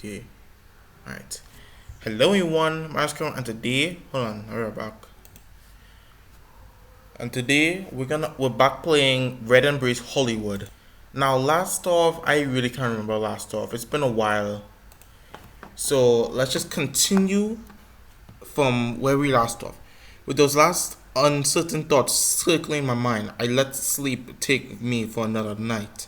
Okay. Alright. Hello everyone, Mascom, and today we're back. And today we're back playing Red Embrace Hollywood. Now last off, I really can't remember last off. It's been a while. So let's just continue from where we last off. With those last uncertain thoughts circling my mind, I let sleep take me for another night.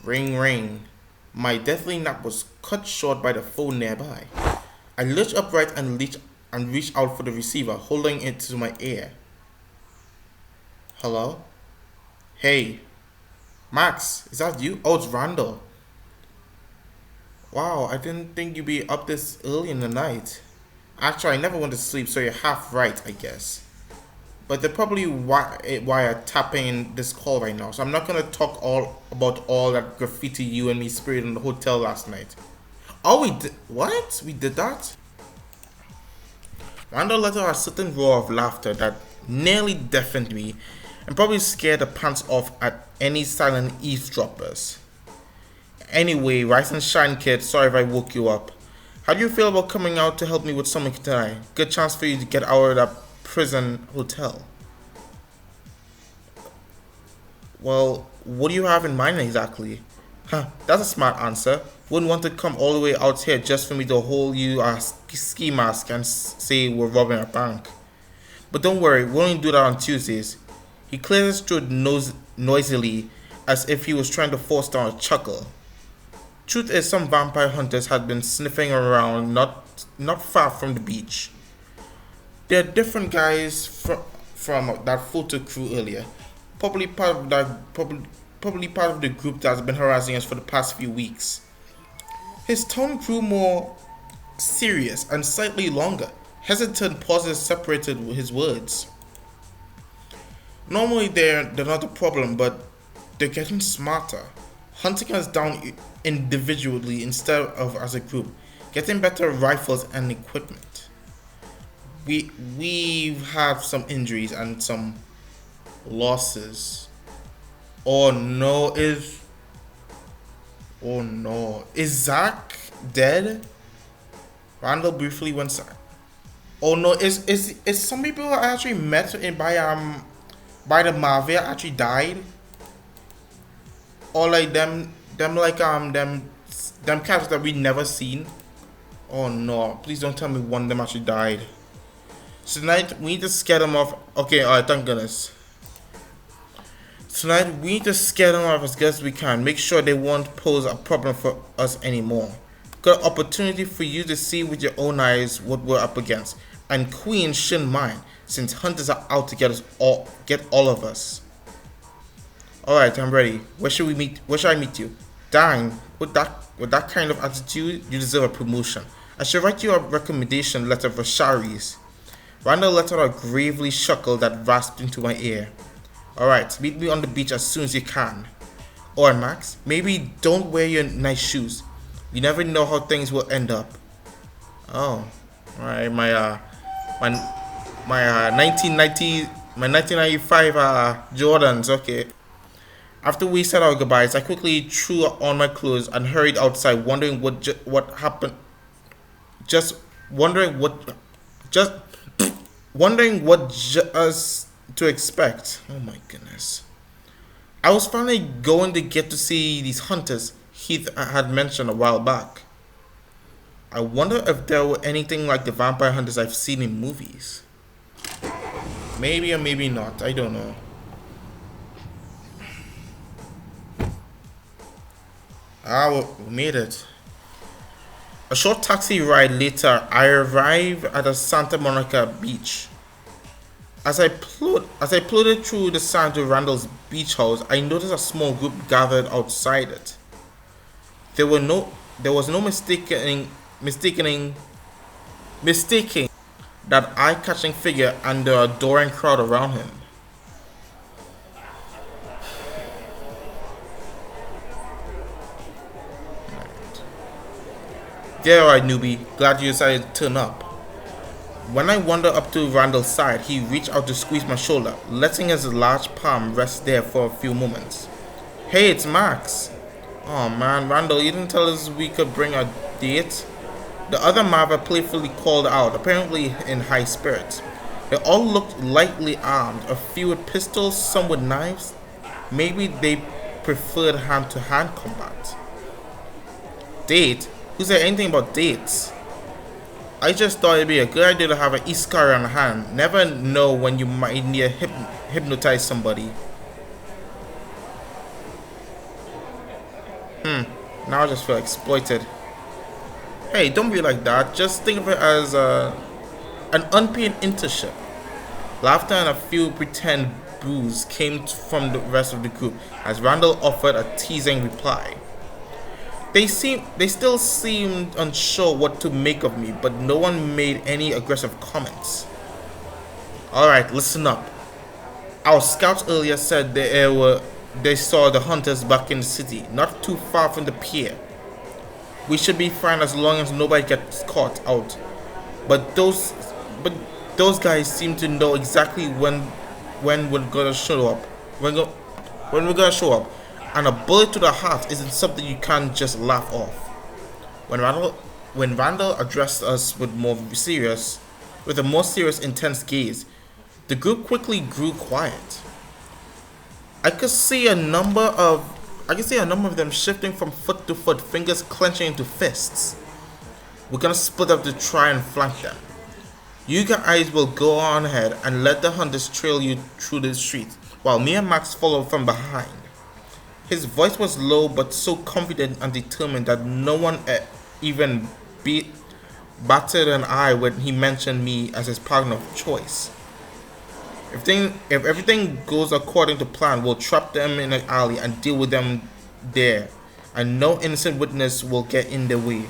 Ring ring. My deathly nap was cut short by the phone nearby. I lurched upright and reached out for the receiver, holding it to my ear. Hello? Hey. Max, is that you? Oh, it's Randall. Wow, I didn't think you'd be up this early in the night. Actually, I never went to sleep, so you're half right, I guess. But they're probably why I'm tapping this call right now. So I'm not gonna talk all about all that graffiti you and me sprayed in the hotel last night. Oh, we did what? We did that? Randall let out a certain roar of laughter that nearly deafened me, and probably scared the pants off at any silent eavesdroppers. Anyway, rise and shine, kid. Sorry if I woke you up. How do you feel about coming out to help me with something tonight? Good chance for you to get out of that prison hotel. Well, what do you have in mind exactly? Huh, that's a smart answer. Wouldn't want to come all the way out here just for me to hold you a ski mask and say we're robbing a bank. But don't worry, we'll only do that on Tuesdays. He cleared his throat noisily as if he was trying to force down a chuckle. Truth is, some vampire hunters had been sniffing around not far from the beach. There are different guys from that photo crew earlier. Probably part of the group that's been harassing us for the past few weeks. His tone grew more serious and slightly longer. Hesitant pauses separated his words. Normally they're not a problem, but they're getting smarter. Hunting us down individually instead of as a group. Getting better rifles and equipment. We've had some injuries and some losses. Oh no, is Zach dead? Randall briefly went silent. Oh no, is some people I actually met by the mafia actually died? Or like them characters that we never seen? Oh no, please don't tell me one of them actually died. So tonight we need to scare them off. Okay, alright, thank goodness. Tonight we need to scare them off as good as we can. Make sure they won't pose a problem for us anymore. Good opportunity for you to see with your own eyes what we're up against. And Queen shouldn't mind, since hunters are out to get all of us. Alright, I'm ready. Where should I meet you? Dang, with that kind of attitude, you deserve a promotion. I should write you a recommendation letter for Shari's. Randall let out a gravely chuckle that rasped into my ear. Alright, meet me on the beach as soon as you can. Or Max, maybe don't wear your nice shoes. You never know how things will end up. Oh, alright, my 1995 Jordans, okay. After we said our goodbyes, I quickly threw on my clothes and hurried outside, wondering what happened. Wondering what just to expect. Oh my goodness. I was finally going to get to see these hunters Heath had mentioned a while back. I wonder if there were anything like the vampire hunters I've seen in movies. Maybe or maybe not, I don't know. We made it. A short taxi ride later, I arrived at the Santa Monica beach. As I plodded through the sand to Randall's beach house, I noticed a small group gathered outside it. There was no mistaking that eye-catching figure and the adoring crowd around him. There, alright, newbie. Glad you decided to turn up. When I wandered up to Randall's side, he reached out to squeeze my shoulder, letting his large palm rest there for a few moments. Hey, it's Max. Oh man, Randall, you didn't tell us we could bring a date? The other Marva playfully called out, apparently in high spirits. They all looked lightly armed, a few with pistols, some with knives. Maybe they preferred hand-to-hand combat. Date? Who said anything about dates? I just thought it'd be a good idea to have an Iskari on hand. Never know when you might need to hypnotize somebody. Now I just feel exploited. Hey, don't be like that. Just think of it as an unpaid internship. Laughter and a few pretend boos came from the rest of the group as Randall offered a teasing reply. They still seemed unsure what to make of me, but no one made any aggressive comments. Alright, listen up. Our scouts earlier said they saw the hunters back in the city, not too far from the pier. We should be fine as long as nobody gets caught out. But those guys seem to know exactly when we're gonna show up. When we're gonna show up. And a bullet to the heart isn't something you can't just laugh off. When Randall addressed us with a more serious, intense gaze, the group quickly grew quiet. I could see a number of them shifting from foot to foot, fingers clenching into fists. We're gonna split up to try and flank them. You guys will go on ahead and let the hunters trail you through the streets, while me and Max follow from behind. His voice was low but so confident and determined that no one even batted an eye when he mentioned me as his partner of choice. If everything goes according to plan, we'll trap them in an alley and deal with them there, and no innocent witness will get in their way.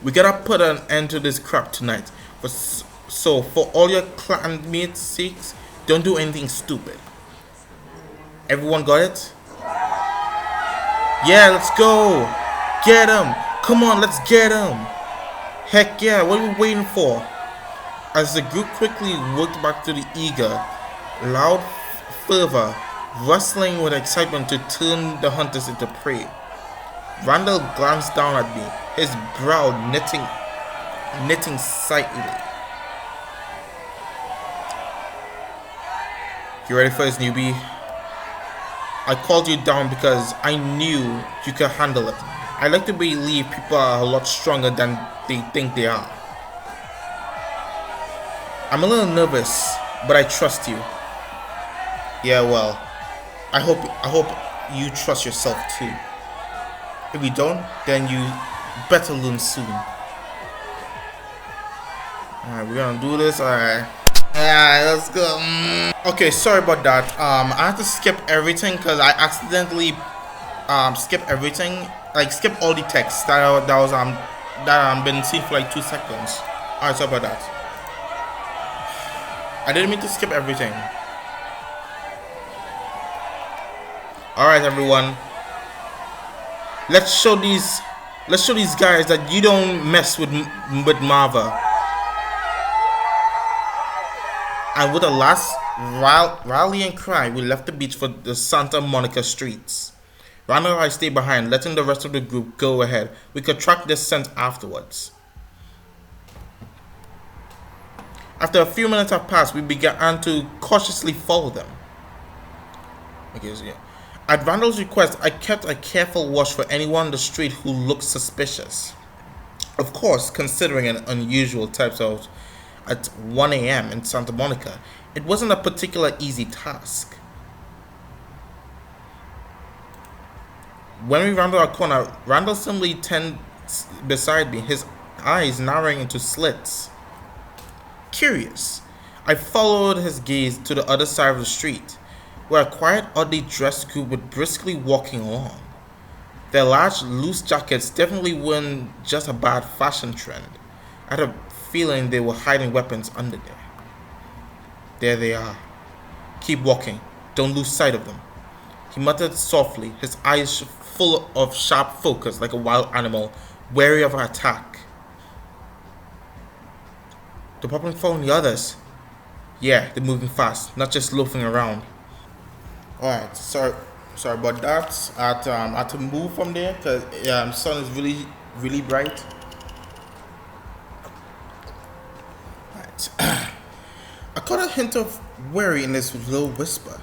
We gotta put an end to this crap tonight, so for all your clanmates' sakes, don't do anything stupid. Everyone got it? Yeah, let's go! Get him! Come on, let's get him! Heck yeah, what are we waiting for? As the group quickly worked back to the eager, loud fervor, rustling with excitement to turn the hunters into prey. Randall glanced down at me, his brow knitting slightly. You ready for this, newbie? I called you down because I knew you could handle it. I like to believe people are a lot stronger than they think they are. I'm a little nervous, but I trust you. Yeah, well, I hope you trust yourself too. If you don't, then you better learn soon. Alright, we're gonna do this. Alright, let's go. Okay, sorry about that. I had to skip everything because I accidentally skipped everything. Like skip all the text that been seen for like 2 seconds. Alright, sorry about that. I didn't mean to skip everything. Alright, everyone. Let's show these guys that you don't mess with Marva. And with a last rallying cry, we left the beach for the Santa Monica streets. Randall and I stayed behind, letting the rest of the group go ahead. We could track their scent afterwards. After a few minutes have passed, we began to cautiously follow them. Okay, so yeah. At Randall's request, I kept a careful watch for anyone on the street who looked suspicious. Of course, considering an unusual types out at 1 a.m. in Santa Monica, it wasn't a particularly easy task. When we rounded our corner, Randall simply turned beside me, his eyes narrowing into slits. Curious, I followed his gaze to the other side of the street, where a quiet, oddly dressed group was briskly walking along. Their large, loose jackets definitely weren't just a bad fashion trend. I had a feeling they were hiding weapons under there. There they are. Keep walking. Don't lose sight of them. He muttered softly, his eyes full of sharp focus like a wild animal, wary of an attack. They're probably following the others. Yeah, they're moving fast, not just loafing around. Alright, sorry about that. I had to move from there because sun is really bright. Right. I caught a hint of worry in this low whisper.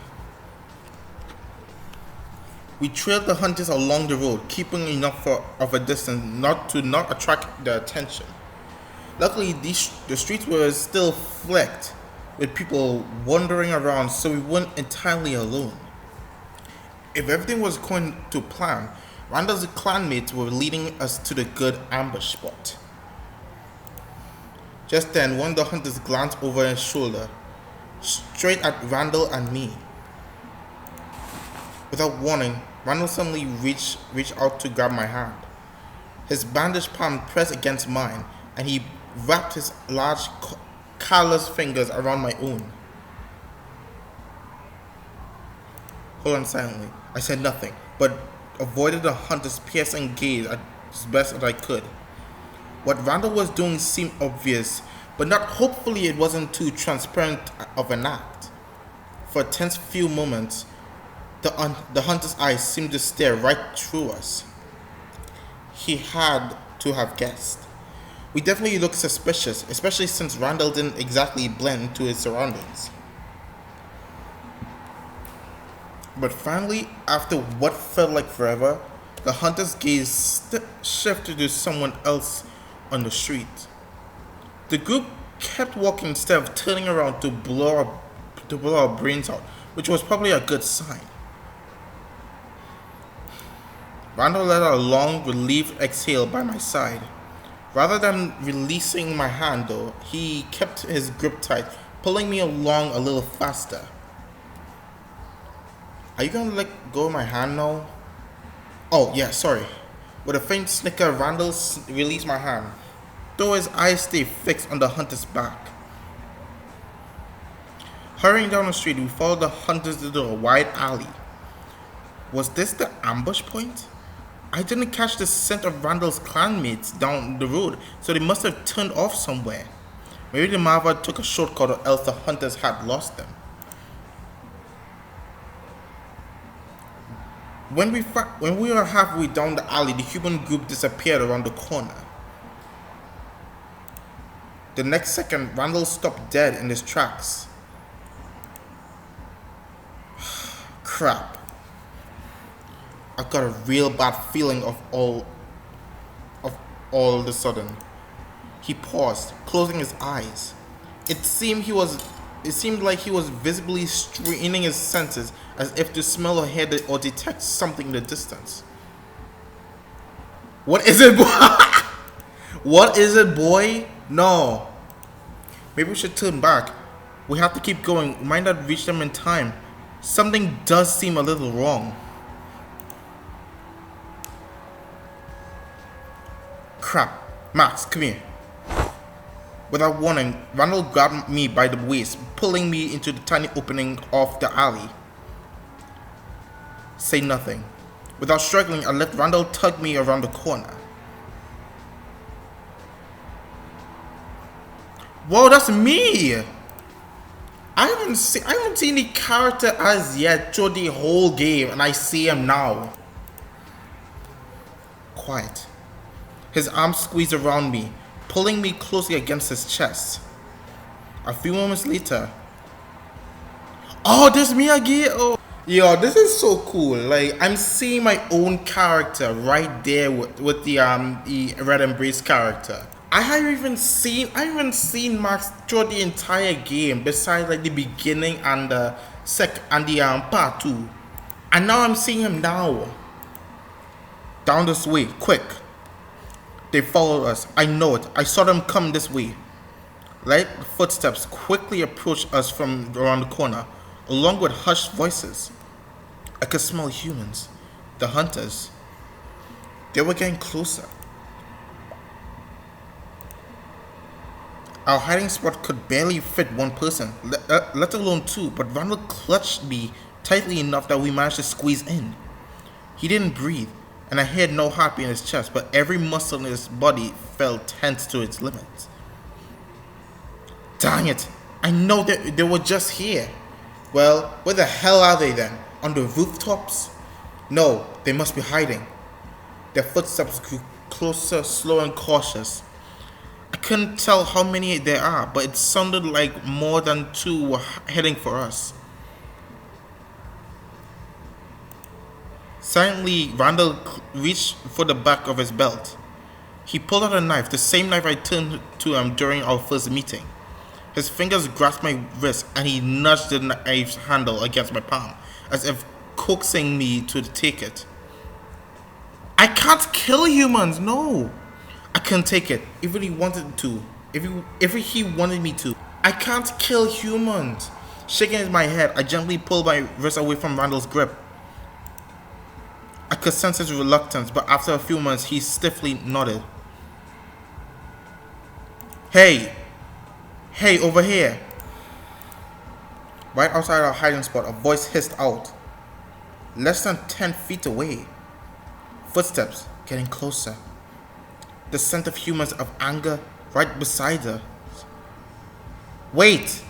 We trailed the hunters along the road, keeping enough of a distance not attract their attention. Luckily, the streets were still flecked with people wandering around, so we weren't entirely alone. If everything was going to plan, Randall's clanmates were leading us to the good ambush spot. Just then, one of the hunters glanced over his shoulder, straight at Randall and me. Without warning, Randall suddenly reached out to grab my hand. His bandaged palm pressed against mine, and he wrapped his large, callous fingers around my own. Hold on silently. I said nothing, but avoided the hunter's piercing gaze as best as I could. What Randall was doing seemed obvious, but not hopefully it wasn't too transparent of an act. For a tense few moments, the hunter's eyes seemed to stare right through us. He had to have guessed. We definitely looked suspicious, especially since Randall didn't exactly blend into his surroundings. But finally, after what felt like forever, the hunter's gaze shifted to someone else on the street. The group kept walking instead of turning around to blow our brains out, which was probably a good sign. Randall let out a long, relieved exhale by my side. Rather than releasing my hand, though, he kept his grip tight, pulling me along a little faster. Are you gonna let go of my hand now? Oh, yeah, sorry. With a faint snicker, Randall released my hand, though his eyes stayed fixed on the hunter's back. Hurrying down the street, we followed the hunters into a wide alley. Was this the ambush point? I didn't catch the scent of Randall's clanmates down the road, so they must have turned off somewhere. Maybe the Marva took a shortcut, or else the hunters had lost them. When we were halfway down the alley, the human group disappeared around the corner. The next second, Randall stopped dead in his tracks. Crap. I got a real bad feeling of all of a sudden. He paused, closing his eyes. It seemed like he was visibly straining his senses as if to smell or hear or detect something in the distance. What is it, boy? What is it, boy? No. Maybe we should turn back. We have to keep going. We might not reach them in time. Something does seem a little wrong. Crap. Max, come here. Without warning, Randall grabbed me by the waist, pulling me into the tiny opening of the alley. Say nothing. Without struggling, I let Randall tug me around the corner. Whoa, that's me! I haven't seen the character as yet through the whole game, and I see him now. Quiet. His arms squeezed around me, pulling me closely against his chest. A few moments later, oh, there's me again. Oh, yo, this is so cool. Like, I'm seeing my own character right there with the Red Embrace character. I haven't even seen Max through the entire game, besides like the beginning and the part 2. And now I'm seeing him now. Down this way, quick. They followed us. I know it. I saw them come this way. Light footsteps quickly approached us from around the corner, along with hushed voices. I could smell humans. The hunters. They were getting closer. Our hiding spot could barely fit one person, let alone two, but Randall clutched me tightly enough that we managed to squeeze in. He didn't breathe, and I heard no heartbeat in his chest, but every muscle in his body felt tense to its limits. Dang it. I know that they were just here. Well, where the hell are they then? On the rooftops? No, they must be hiding. Their footsteps grew closer, slow and cautious. I couldn't tell how many there are, but it sounded like more than two were heading for us. Silently, Randall reached for the back of his belt. He pulled out a knife, the same knife I turned to him during our first meeting. His fingers grasped my wrist and he nudged the knife's handle against my palm, as if coaxing me to take it. I can't kill humans, no! I couldn't take it, even if he wanted to. If he wanted me to. I can't kill humans. Shaking my head, I gently pulled my wrist away from Randall's grip. I could sense his reluctance, but after a few moments, he stiffly nodded. Hey! Hey, over here! Right outside our hiding spot, a voice hissed out. Less than 10 feet away. Footsteps getting closer. The scent of humans of anger right beside us. Wait!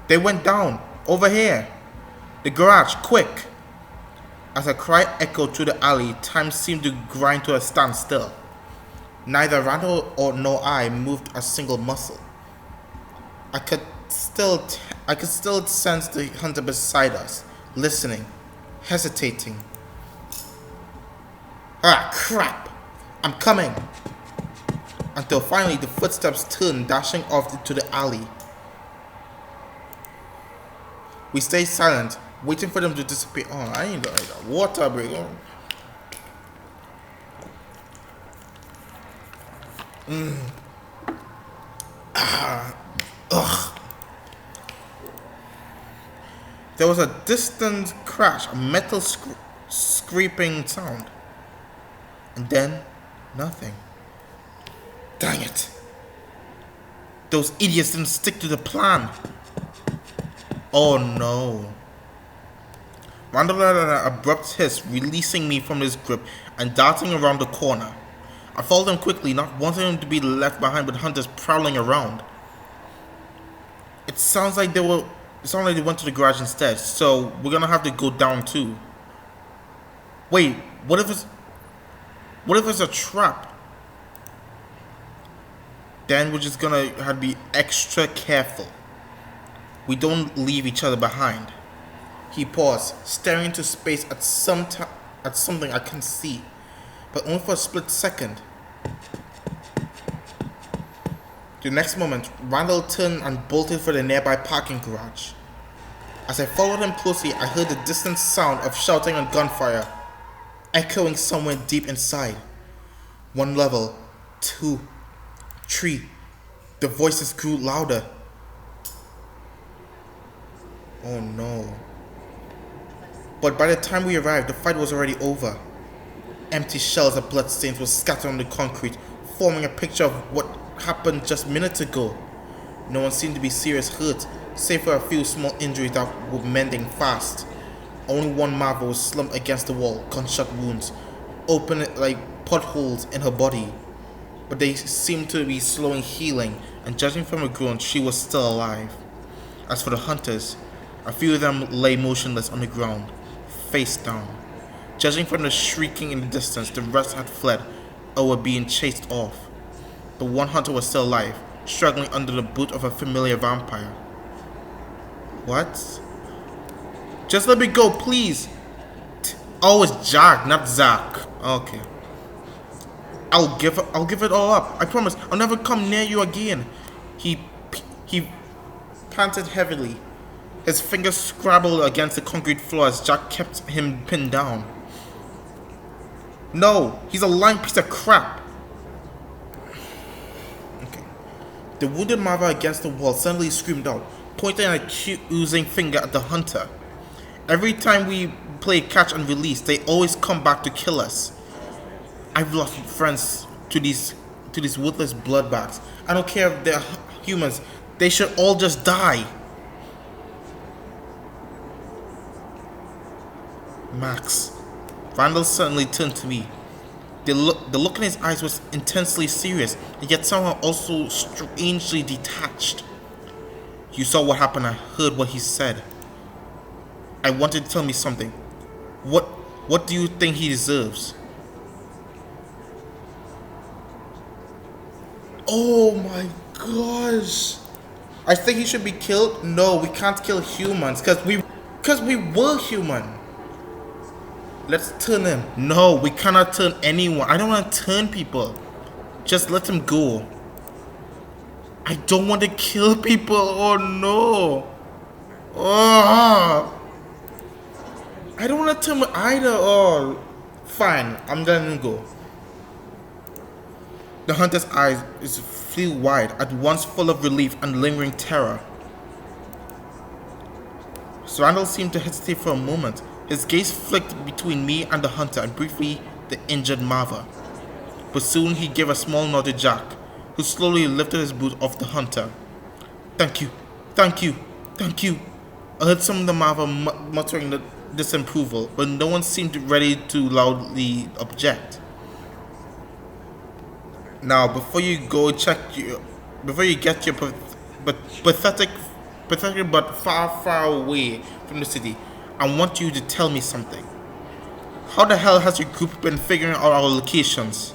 They went down. Over here. The garage, quick! As a cry echoed through the alley, time seemed to grind to a standstill. Neither Randall nor I moved a single muscle. I could still sense the hunter beside us, listening, hesitating. Ah, crap! I'm coming! Until finally the footsteps turned, dashing off into the alley. We stayed silent, waiting for them to disappear. Oh, I need a water break. Ugh. There was a distant crash, a metal scraping sound. And then, nothing. Dang it. Those idiots didn't stick to the plan. Oh no. Randall let an abrupt hiss, releasing me from his grip and darting around the corner. I followed him quickly, not wanting him to be left behind with hunters prowling around. It sounds like they went to the garage instead, so we're gonna have to go down too. Wait, what if it's a trap? Then we're just gonna have to be extra careful. We don't leave each other behind. He paused, staring into space at something I couldn't see, but only for a split second. The next moment, Randall turned and bolted for the nearby parking garage. As I followed him closely, I heard the distant sound of shouting and gunfire, echoing somewhere deep inside. 1 level, 2, 3. The voices grew louder. Oh no. But by the time we arrived, the fight was already over. Empty shells of bloodstains were scattered on the concrete, forming a picture of what happened just minutes ago. No one seemed to be seriously hurt, save for a few small injuries that were mending fast. Only one Marva was slumped against the wall, gunshot wounds, open like potholes in her body. But they seemed to be slowly healing, and judging from her groans, she was still alive. As for the hunters, a few of them lay motionless on the ground, face down. Judging from the shrieking in the distance, the rest had fled or were being chased off. The one hunter was still alive, struggling under the boot of a familiar vampire. What? Just let me go, please! Oh, it's Jack, not Zach. Okay. I'll give it all up. I promise. I'll never come near you again. He panted heavily. His fingers scrabbled against the concrete floor as Jack kept him pinned down. No, he's a lying piece of crap. Okay. The wounded Marva against the wall suddenly screamed out, pointing an accusing finger at the hunter. Every time we play catch and release, they always come back to kill us. I've lost friends to these worthless bloodbags. I don't care if they're humans. They should all just die. Max. Randall suddenly turned to me. The look in his eyes was intensely serious, and yet somehow also strangely detached. You saw what happened. I heard what he said. I wanted to tell me something. What what do you think he deserves? Oh my gosh. I think he should be killed. No, we can't kill humans because we were human. Let's turn him. No, we cannot turn anyone. I don't want to turn people. Just let him go. I don't want to kill people. Oh no. Oh. I don't want to turn him either. Oh. Fine. I'm letting him go. The hunter's eyes flew wide, at once full of relief and lingering terror. Randall seemed to hesitate for a moment. His gaze flicked between me and the hunter and briefly the injured Marva. But soon he gave a small nod to Jack, who slowly lifted his boot off the hunter. Thank you, thank you, thank you. I heard some of the Marva muttering disapproval, but no one seemed ready to loudly object. Now, before you get your pathetic but far away from the city, I want you to tell me something. How the hell has your group been figuring out our locations?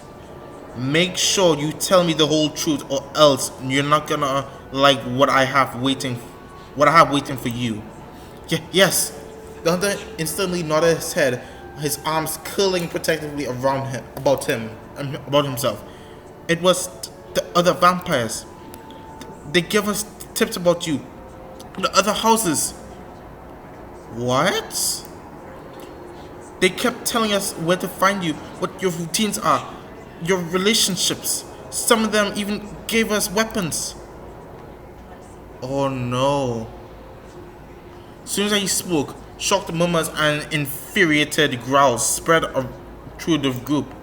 Make sure you tell me the whole truth, or else you're not gonna like what I have waiting for you. Yes. The hunter instantly nodded his head, his arms curling protectively about himself. It was the other vampires. They gave us tips about you. The other houses. What? They kept telling us where to find you, what your routines are, your relationships. Some of them even gave us weapons. Oh no. As soon as I spoke, shocked murmurs and infuriated growls spread through the group.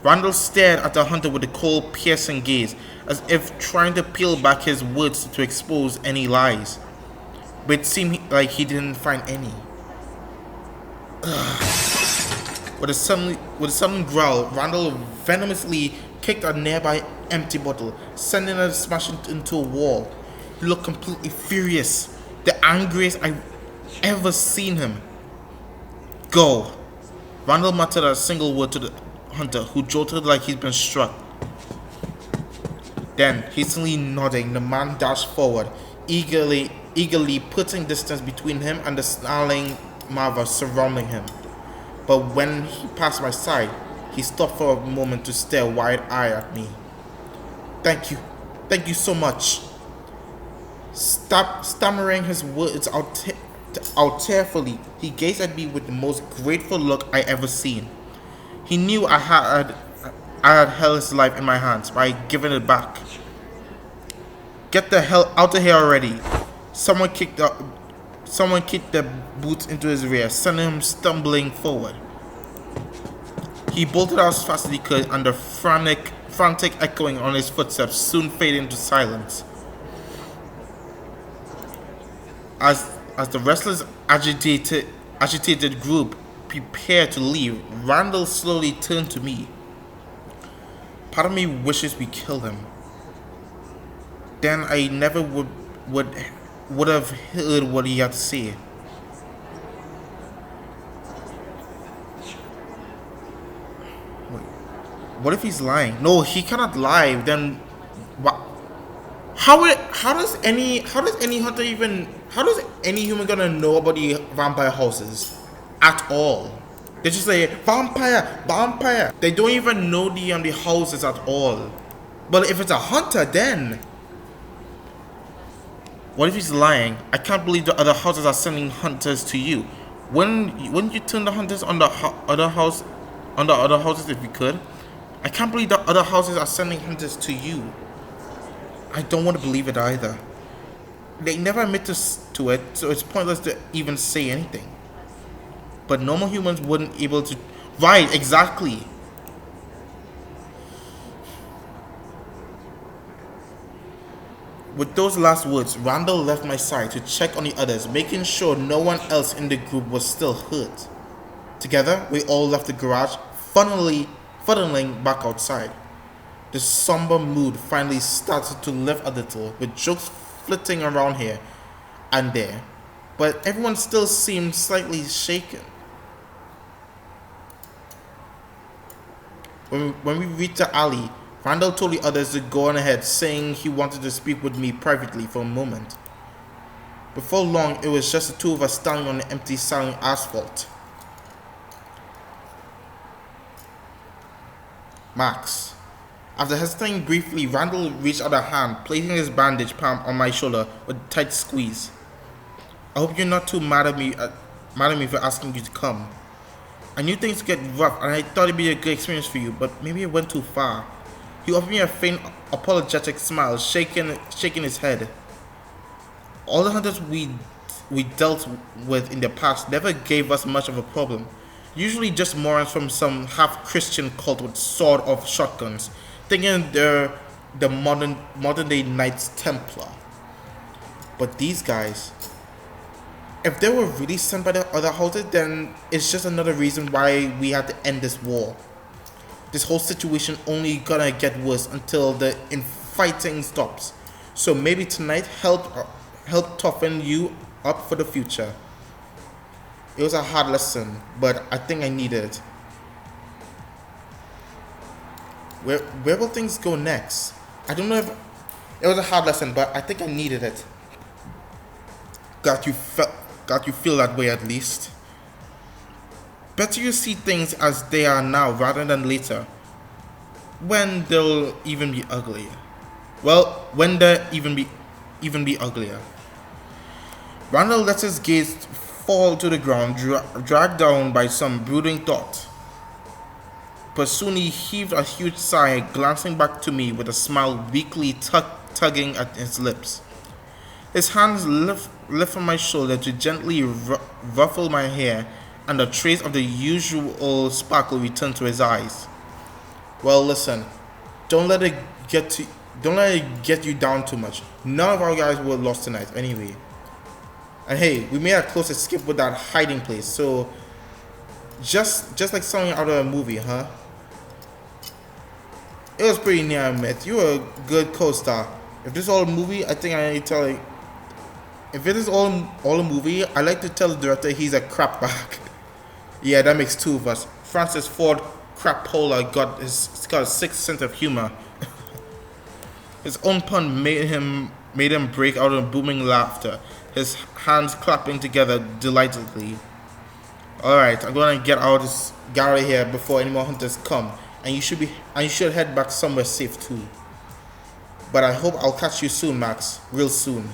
Randall stared at the hunter with a cold, piercing gaze, as if trying to peel back his words to expose any lies. But it seemed like he didn't find any. With a sudden growl, Randall venomously kicked a nearby empty bottle, sending it smashing into a wall. He looked completely furious, the angriest I've ever seen him. Go. Randall muttered a single word to the hunter, who jolted like he'd been struck. Then, hastily nodding, the man dashed forward, eagerly putting distance between him and the snarling Marva surrounding him. But when he passed my side, he stopped for a moment to stare wide-eyed at me. Thank you so much. Stammering his words out tearfully, he gazed at me with the most grateful look I ever seen. He knew I had held his life in my hands by giving it back. Get the hell out of here already! Someone kicked the boot into his rear, sending him stumbling forward. He bolted out as fast as he could, and the frantic echoing on his footsteps soon faded into silence. As the restless, agitated group prepared to leave, Randall slowly turned to me. Part of me wishes we killed him. Then I never would have heard what he had to say. What if he's lying? No, he cannot lie. Then what? How does any human gonna know about the vampire houses at all? They just say vampire. They don't even know the houses at all. But if it's a hunter, then what if he's lying? I can't believe the other houses are sending hunters to you. Wouldn't you turn the hunters on the other houses if you could? I can't believe the other houses are sending hunters to you. I don't want to believe it either. They never admit to it, so it's pointless to even say anything. But normal humans wouldn't able to. Right, exactly. With those last words, Randall left my side to check on the others, making sure no one else in the group was still hurt. Together, we all left the garage, funneling back outside. The somber mood finally started to lift a little, with jokes flitting around here and there, but everyone still seemed slightly shaken. When we reached the alley, Randall told the others to go on ahead, saying he wanted to speak with me privately for a moment. Before long, it was just the two of us standing on the empty, silent asphalt. Max. After hesitating briefly, Randall reached out a hand, placing his bandaged palm on my shoulder with a tight squeeze. I hope you're not too mad at me for asking you to come. I knew things would get rough and I thought it'd be a good experience for you, but maybe it went too far. He offered me a faint, apologetic smile, shaking his head. All the hunters we dealt with in the past never gave us much of a problem. Usually just morons from some half-Christian cult with sawed-off shotguns, thinking they're the modern-day Knights Templar. But these guys, if they were really sent by the other houses, then it's just another reason why we had to end this war. This whole situation only gonna get worse until the infighting stops. So maybe tonight help toughen you up for the future. It was a hard lesson, but I think I needed it. Where will things go next? I don't know if it was a hard lesson, but I think I needed it. Got you feel that way at least. Better you see things as they are now rather than later, when they'll even be uglier. Well, when they'll even be uglier. Randall let his gaze fall to the ground, dragged down by some brooding thought. But soon he heaved a huge sigh, glancing back to me with a smile weakly tugging at his lips. His hands lift from my shoulder to gently ruffle my hair, and a trace of the usual sparkle returned to his eyes. Well, listen, don't let it get you down too much. None of our guys were lost tonight, anyway. And hey, we made a close escape with that hiding place, so just like something out of a movie, huh? It was pretty near, I admit. You were a good co-star. If this is all a movie, I think I need to tell you. If it is all a movie, I like to tell the director he's a crapbag. Yeah, that makes two of us. Francis Ford Crapola got a sixth sense of humor. His own pun made him break out in booming laughter, his hands clapping together delightedly. Alright, I'm gonna get out of here before any more hunters come, and you should head back somewhere safe too. But I hope I'll catch you soon, Max. Real soon.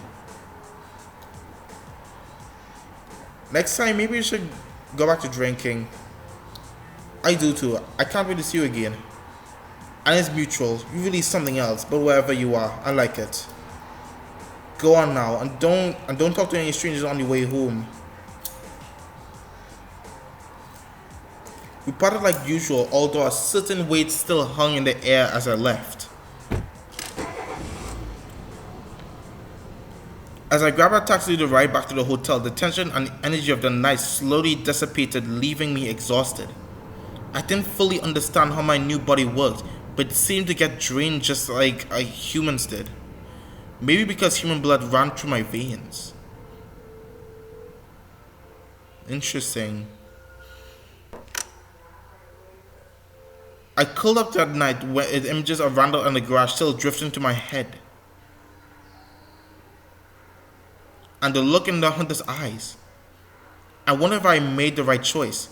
Next time, maybe you should go back to drinking. I do too. I can't wait to see you again. And it's mutual. You really something else, but wherever you are, I like it. Go on now, and don't talk to any strangers on your way home. We parted like usual, although a certain weight still hung in the air as I left. As I grabbed a taxi to ride back to the hotel, the tension and energy of the night slowly dissipated, leaving me exhausted. I didn't fully understand how my new body worked, but it seemed to get drained just like humans did. Maybe because human blood ran through my veins. Interesting. I curled up that night with images of Randall and the garage still drifting to my head. And the look in the hunter's eyes. I wonder if I made the right choice.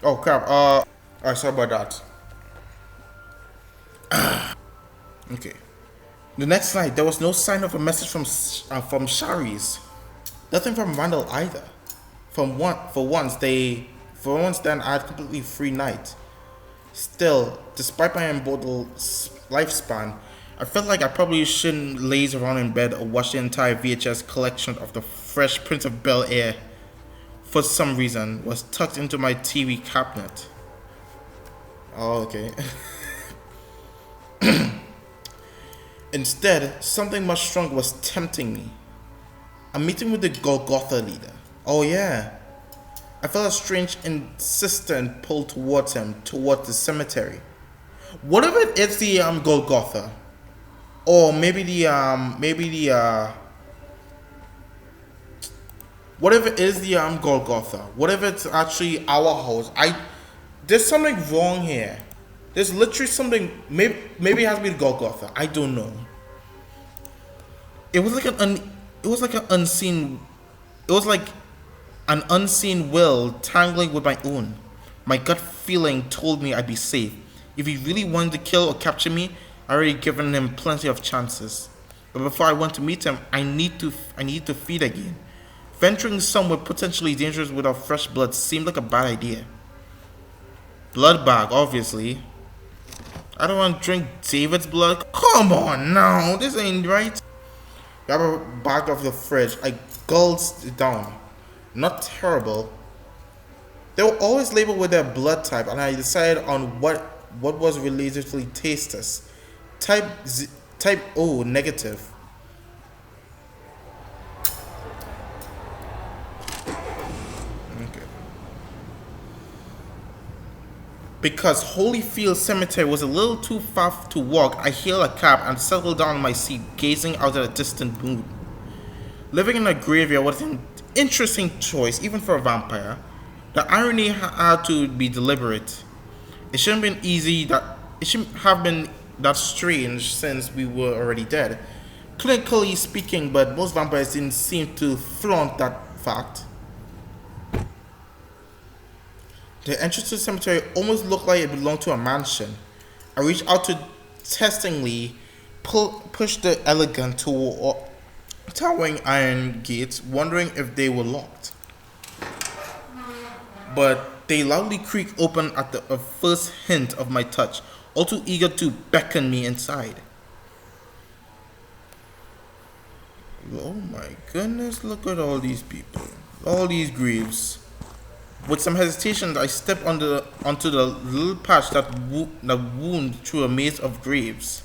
Oh crap, sorry about that. Okay. The next night, there was no sign of a message from Shari's. Nothing from Randall either. For once, then I had a completely free night. Still, despite my immortal lifespan, I felt like I probably shouldn't laze around in bed or watch the entire VHS collection of the Fresh Prince of Bel-Air. For some reason, was tucked into my TV cabinet. Oh, okay. Instead, something much stronger was tempting me. A meeting with the Golgotha leader. Oh yeah. I felt a strange, insistent pull towards him, towards the cemetery. What if it's the Golgotha, or what if it is the Golgotha? What if it's actually our house? There's something wrong here. There's literally something. Maybe it has to be the Golgotha. I don't know. It was like it was like an unseen. It was like an unseen will tangling with my own. My gut feeling told me I'd be safe. If he really wanted to kill or capture me, I already given him plenty of chances. But before I went to meet him, I need to feed again. Venturing somewhere potentially dangerous without fresh blood seemed like a bad idea. Blood bag, obviously. I don't want to drink David's blood. Come on now, this ain't right. Grab a bag off the fridge. I gulped it down. Not terrible. They were always labeled with their blood type, and I decided on what was relatively tasteless. Type O negative. Okay. Because Holyfield Cemetery was a little too far to walk, I hailed a cab and settled down in my seat, gazing out at a distant moon. Living in a graveyard was an interesting choice, even for a vampire. The irony had to be deliberate. It shouldn't have been that strange since we were already dead. Clinically speaking, but most vampires didn't seem to flaunt that fact. The entrance to the cemetery almost looked like it belonged to a mansion. I reached out to testingly push the elegant towering iron gates, wondering if they were locked. But they loudly creaked open at the first hint of my touch, all too eager to beckon me inside. Oh my goodness, look at all these people. All these graves. With some hesitation, I stepped onto the little patch that wound through a maze of graves.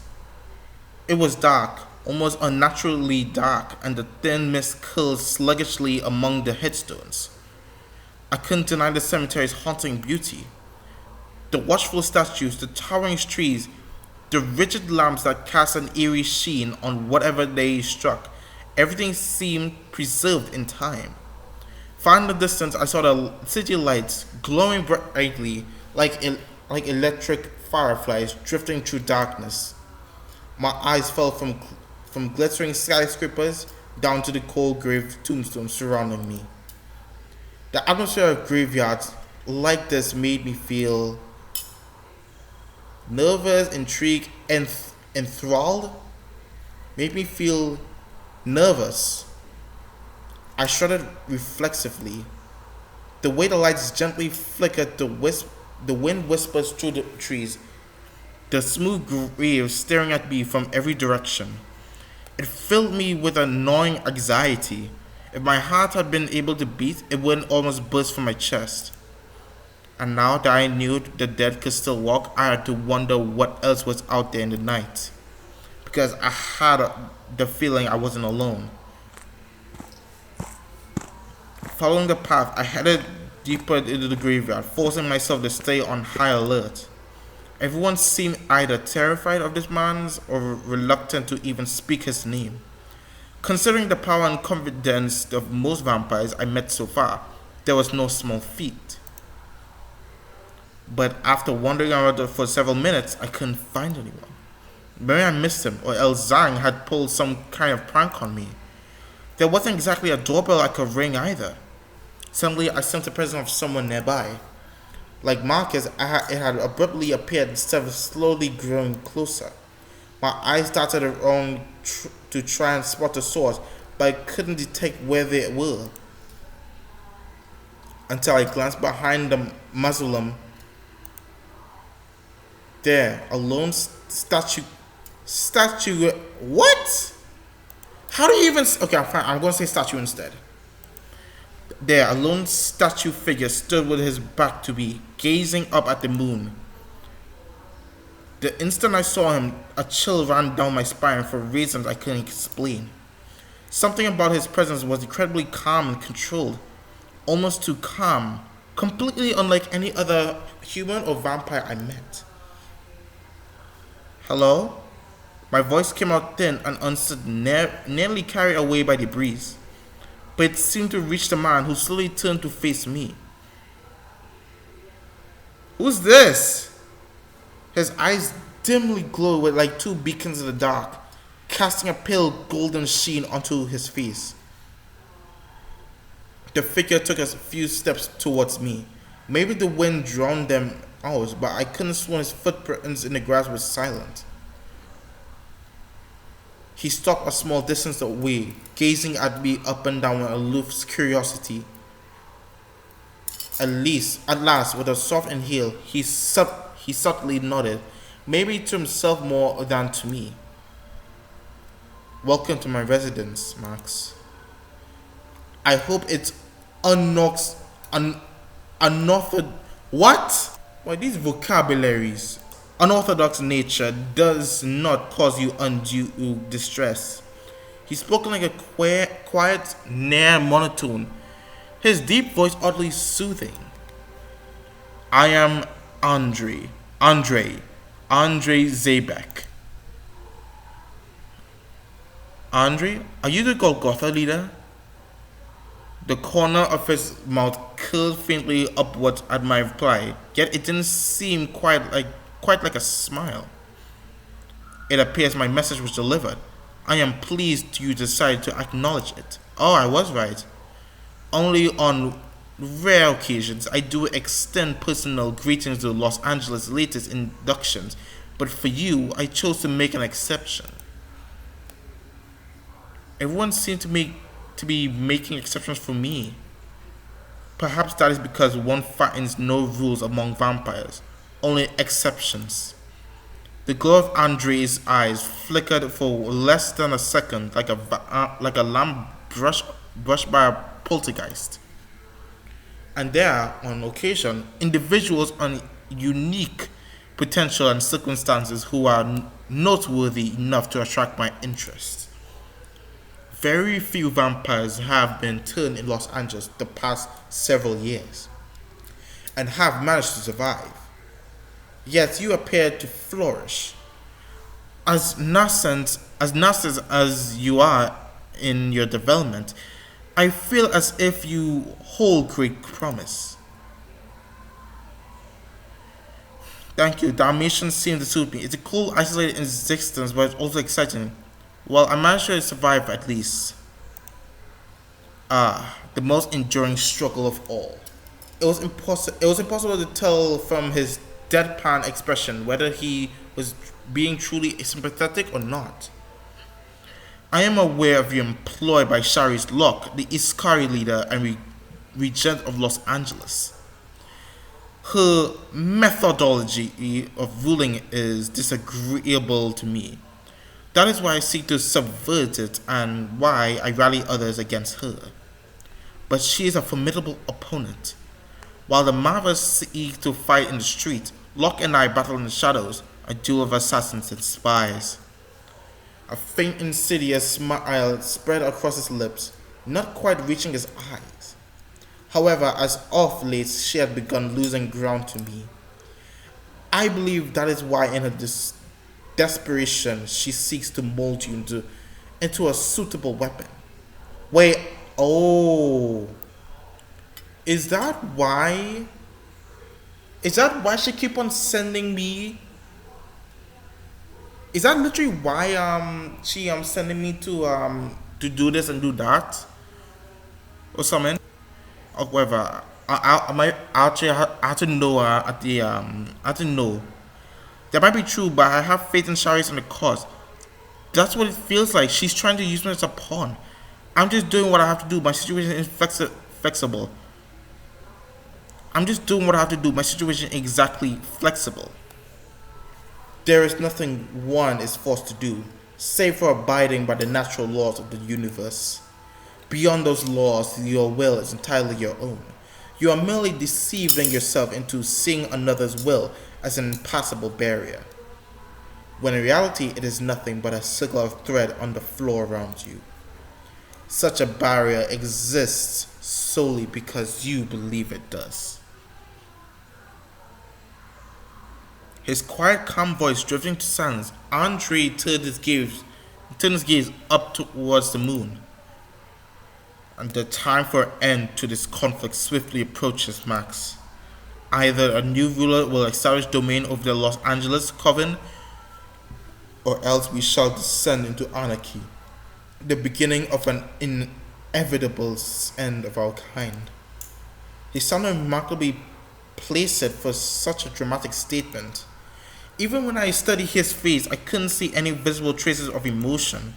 It was dark, almost unnaturally dark, and the thin mist curled sluggishly among the headstones. I couldn't deny the cemetery's haunting beauty. The watchful statues, the towering trees, the rigid lamps that cast an eerie sheen on whatever they struck, everything seemed preserved in time. Far in the distance, I saw the city lights glowing brightly like electric fireflies drifting through darkness. My eyes fell from glittering skyscrapers down to the cold grave tombstones surrounding me. The atmosphere of graveyards like this made me feel nervous, intrigued, and enthralled. Made me feel nervous. I shuddered reflexively. The way the lights gently flickered, the wind whispers through the trees, the smooth graves staring at me from every direction. It filled me with a gnawing anxiety. If my heart had been able to beat, it wouldn't almost burst from my chest. And now that I knew the dead could still walk, I had to wonder what else was out there in the night. Because I had the feeling I wasn't alone. Following the path, I headed deeper into the graveyard, forcing myself to stay on high alert. Everyone seemed either terrified of this man's or reluctant to even speak his name. Considering the power and confidence of most vampires I met so far, there was no small feat. But after wandering around for several minutes, I couldn't find anyone. Maybe I missed him, or else Zhang had pulled some kind of prank on me. There wasn't exactly a doorbell I could ring either. Suddenly, I sensed the presence of someone nearby. Like Marcus, it had abruptly appeared instead of slowly growing closer. My eyes darted around to try and spot the source, but I couldn't detect where they were. Until I glanced behind the mausoleum. There, a lone statue. What? How do you even? Okay, fine. I'm going to say statue instead. There, a lone statue figure stood with his back to me, gazing up at the moon. The instant I saw him, a chill ran down my spine for reasons I couldn't explain. Something about his presence was incredibly calm and controlled, almost too calm. completely unlike any other human or vampire I met. Hello? My voice came out thin and answered, nearly carried away by the breeze. But it seemed to reach the man who slowly turned to face me. Who's this? His eyes dimly glowed with like two beacons in the dark, casting a pale golden sheen onto his face. The figure took a few steps towards me. Maybe the wind drowned them out, but I couldn't swear his footprints in the grass were silent. He stopped a small distance away, gazing at me up and down with aloof curiosity. At last, with a soft inhale, he subtly nodded, maybe to himself more than to me. Welcome to my residence, Max. I hope it's unorthodox. Unorthodox. What? Why these vocabularies? Unorthodox nature does not cause you undue distress. He spoke like a quiet, near monotone, his deep voice oddly soothing. I am Andre Zabek. Andre, are you the Golgotha leader? The corner of his mouth curled faintly upwards at my reply, yet it didn't seem quite like a smile. It appears my message was delivered. I am pleased you decided to acknowledge it. Oh, I was right. Only on rare occasions I do extend personal greetings to Los Angeles' latest inductions, but for you I chose to make an exception. Everyone seemed to be making exceptions for me. Perhaps that is because one finds no rules among vampires, only exceptions. The glow of Andre's eyes flickered for less than a second, like a lamp brushed by a poltergeist. And there are, on occasion, individuals on unique potential and circumstances who are noteworthy enough to attract my interest. Very few vampires have been turned in Los Angeles the past several years and have managed to survive. Yet you appear to flourish. As nascent as you are in your development, I feel as if you hold great promise. Thank you. Dalmatians seem to suit me. It's a cool, isolated existence, but it's also exciting. Well, I managed to survive at least. The most enduring struggle of all. It was impossible to tell from his deadpan expression whether he was being truly sympathetic or not. I am aware of your employ by Shari's Locke, the Iskari leader and regent of Los Angeles. Her methodology of ruling is disagreeable to me. That is why I seek to subvert it and why I rally others against her. But she is a formidable opponent. While the Marvels seek to fight in the street, Locke and I battle in the shadows, a duel of assassins and spies. A faint insidious smile spread across his lips, not quite reaching his eyes. However, as of late she had begun losing ground to me. I believe that is why in her desperation she seeks to mold you into a suitable weapon. Wait, oh. Is that why? Is that why she keep on sending me? Is that literally why she sending me to do this and do that or something? Or whatever. I might actually I have to know at the I have to know. That might be true, but I have faith in Shari's and the cause. That's what it feels like. She's trying to use me as a pawn. I'm just doing what I have to do. My situation is flexible. I'm just doing what I have to do. My situation is exactly flexible. There is nothing one is forced to do, save for abiding by the natural laws of the universe. Beyond those laws, your will is entirely your own. You are merely deceiving yourself into seeing another's will as an impassable barrier, when in reality it is nothing but a circle of thread on the floor around you. Such a barrier exists solely because you believe it does. His quiet, calm voice drifting to silence, Andre turned his gaze up towards the moon. And the time for an end to this conflict swiftly approaches, Max. Either a new ruler will establish domain over the Los Angeles Coven, or else we shall descend into anarchy, the beginning of an inevitable end of our kind. He sounded remarkably placid for such a dramatic statement. Even when I studied his face, I couldn't see any visible traces of emotion.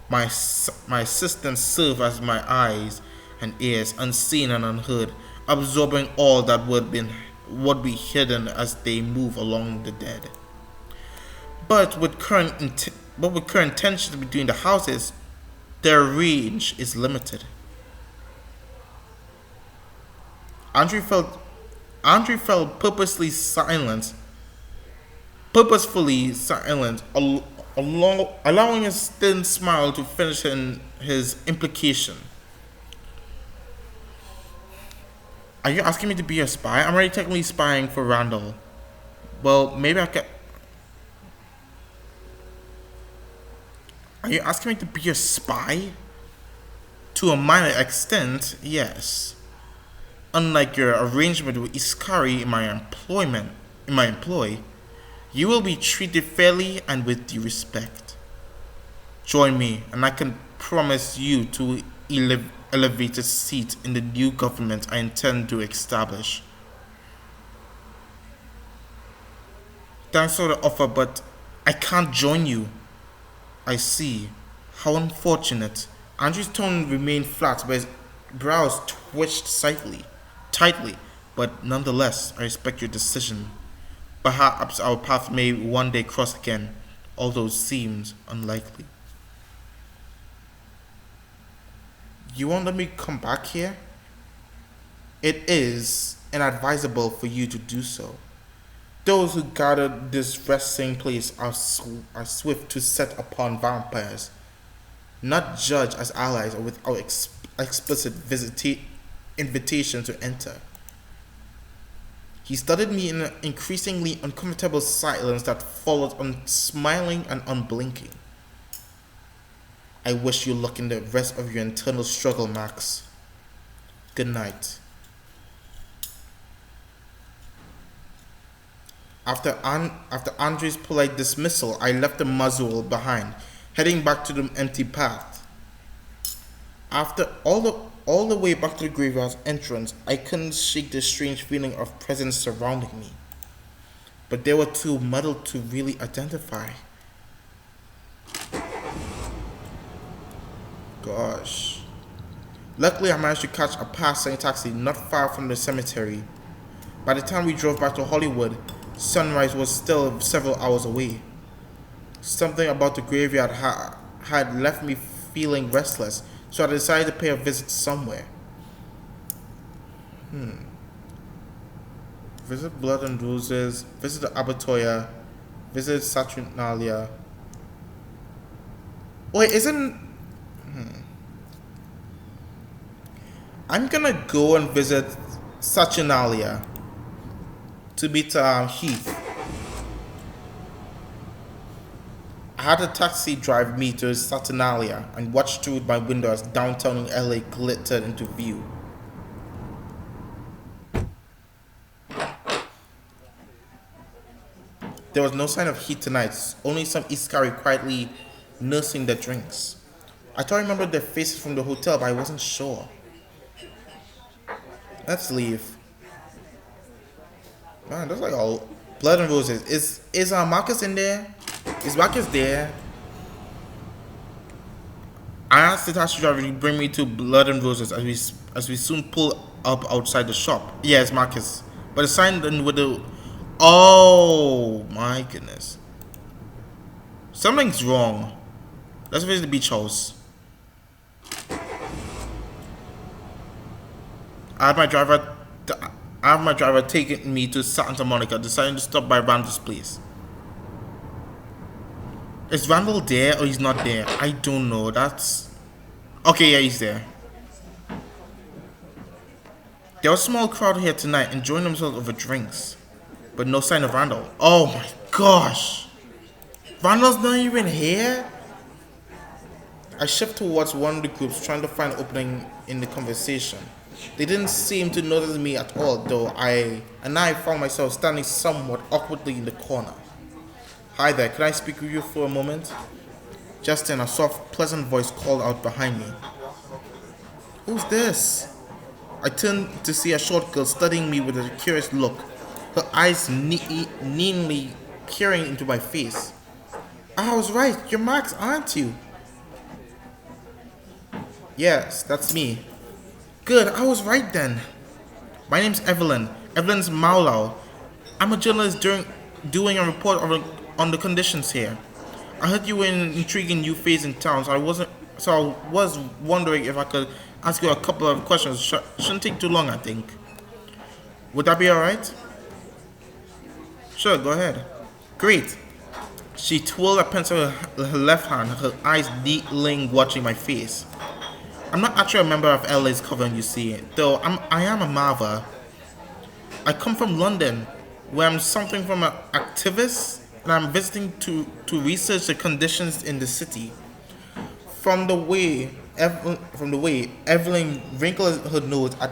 My assistants serve as my eyes and ears, unseen and unheard, absorbing all that would be hidden as they move along the dead. But with current tensions between the houses, their range is limited. Andrew felt Andrew felt purposefully silent, allowing his thin smile to finish in his implication. Are you asking me to be a spy? I'm already technically spying for Randall. Well, maybe I can. Are you asking me to be a spy? To a minor extent, yes. Unlike your arrangement with Iskari in my employ, you will be treated fairly and with due respect. Join me, and I can promise you to elevated seat in the new government I intend to establish. Thanks for the offer, but I can't join you. I see. How unfortunate. Andrew's tone remained flat, but his brows twitched tightly. But nonetheless, I respect your decision. Perhaps our path may one day cross again, although it seems unlikely. You won't let me come back here? It is inadvisable for you to do so. Those who guarded this resting place are swift to set upon vampires, not judge as allies or without explicit invitation to enter. He studied me in an increasingly uncomfortable silence that followed unsmiling and unblinking. I wish you luck in the rest of your internal struggle, Max. Good night. After Andre's polite dismissal, I left the muzzle behind, heading back to the empty path. After all the way back to the graveyard's entrance, I couldn't shake the strange feeling of presence surrounding me. But they were too muddled to really identify. Gosh. Luckily, I managed to catch a passing taxi not far from the cemetery. By the time we drove back to Hollywood, sunrise was still several hours away. Something about the graveyard had left me feeling restless, so I decided to pay a visit somewhere. Visit Blood and Roses, visit the Abattoir, visit Saturnalia. Wait, isn't... I'm gonna go and visit Saturnalia to meet Heath. I had a taxi drive me to Saturnalia and watched through my window as downtown LA glittered into view. There was no sign of Heath tonight, only some Iskari quietly nursing their drinks. I thought I remembered their faces from the hotel, but I wasn't sure. Let's leave. Man, that's like all Blood and Roses. Is Marcus in there? Is Marcus there? I asked the taxi driver to bring me to Blood and Roses as we soon pull up outside the shop. Yeah, it's Marcus. But the sign then with the... Oh my goodness. Something's wrong. Let's visit the beach house. I have my driver taking me to Santa Monica, deciding to stop by Randall's place. Is Randall there or he's not there? I don't know. That's... Okay, yeah, he's there. There was a small crowd here tonight enjoying themselves over drinks. but no sign of Randall. Oh my gosh! Randall's not even here? I shift towards one of the groups trying to find an opening in the conversation. They didn't seem to notice me at all, though I found myself standing somewhat awkwardly in the corner. Hi there, can I speak with you for a moment? Just then, a soft, pleasant voice called out behind me. Who's this? I turned to see a short girl studying me with a curious look, her eyes neatly peering into my face. I was right, you're Max, aren't you? Yes, that's me. Good, I was right then. My name's Evelyn. Evelyn's Maulau. I'm a journalist doing a report on the conditions here. I heard you were in an intriguing new phase in town, so I was wondering if I could ask you a couple of questions. Shouldn't take too long, I think. Would that be alright? Sure, go ahead. Great. She twirled a pencil in her left hand, her eyes needling watching my face. I'm not actually a member of LA's Coven, you see, though I am a Marva. I come from London, where I'm something from an activist, and I'm visiting to research the conditions in the city. From the way Evelyn wrinkled her nose at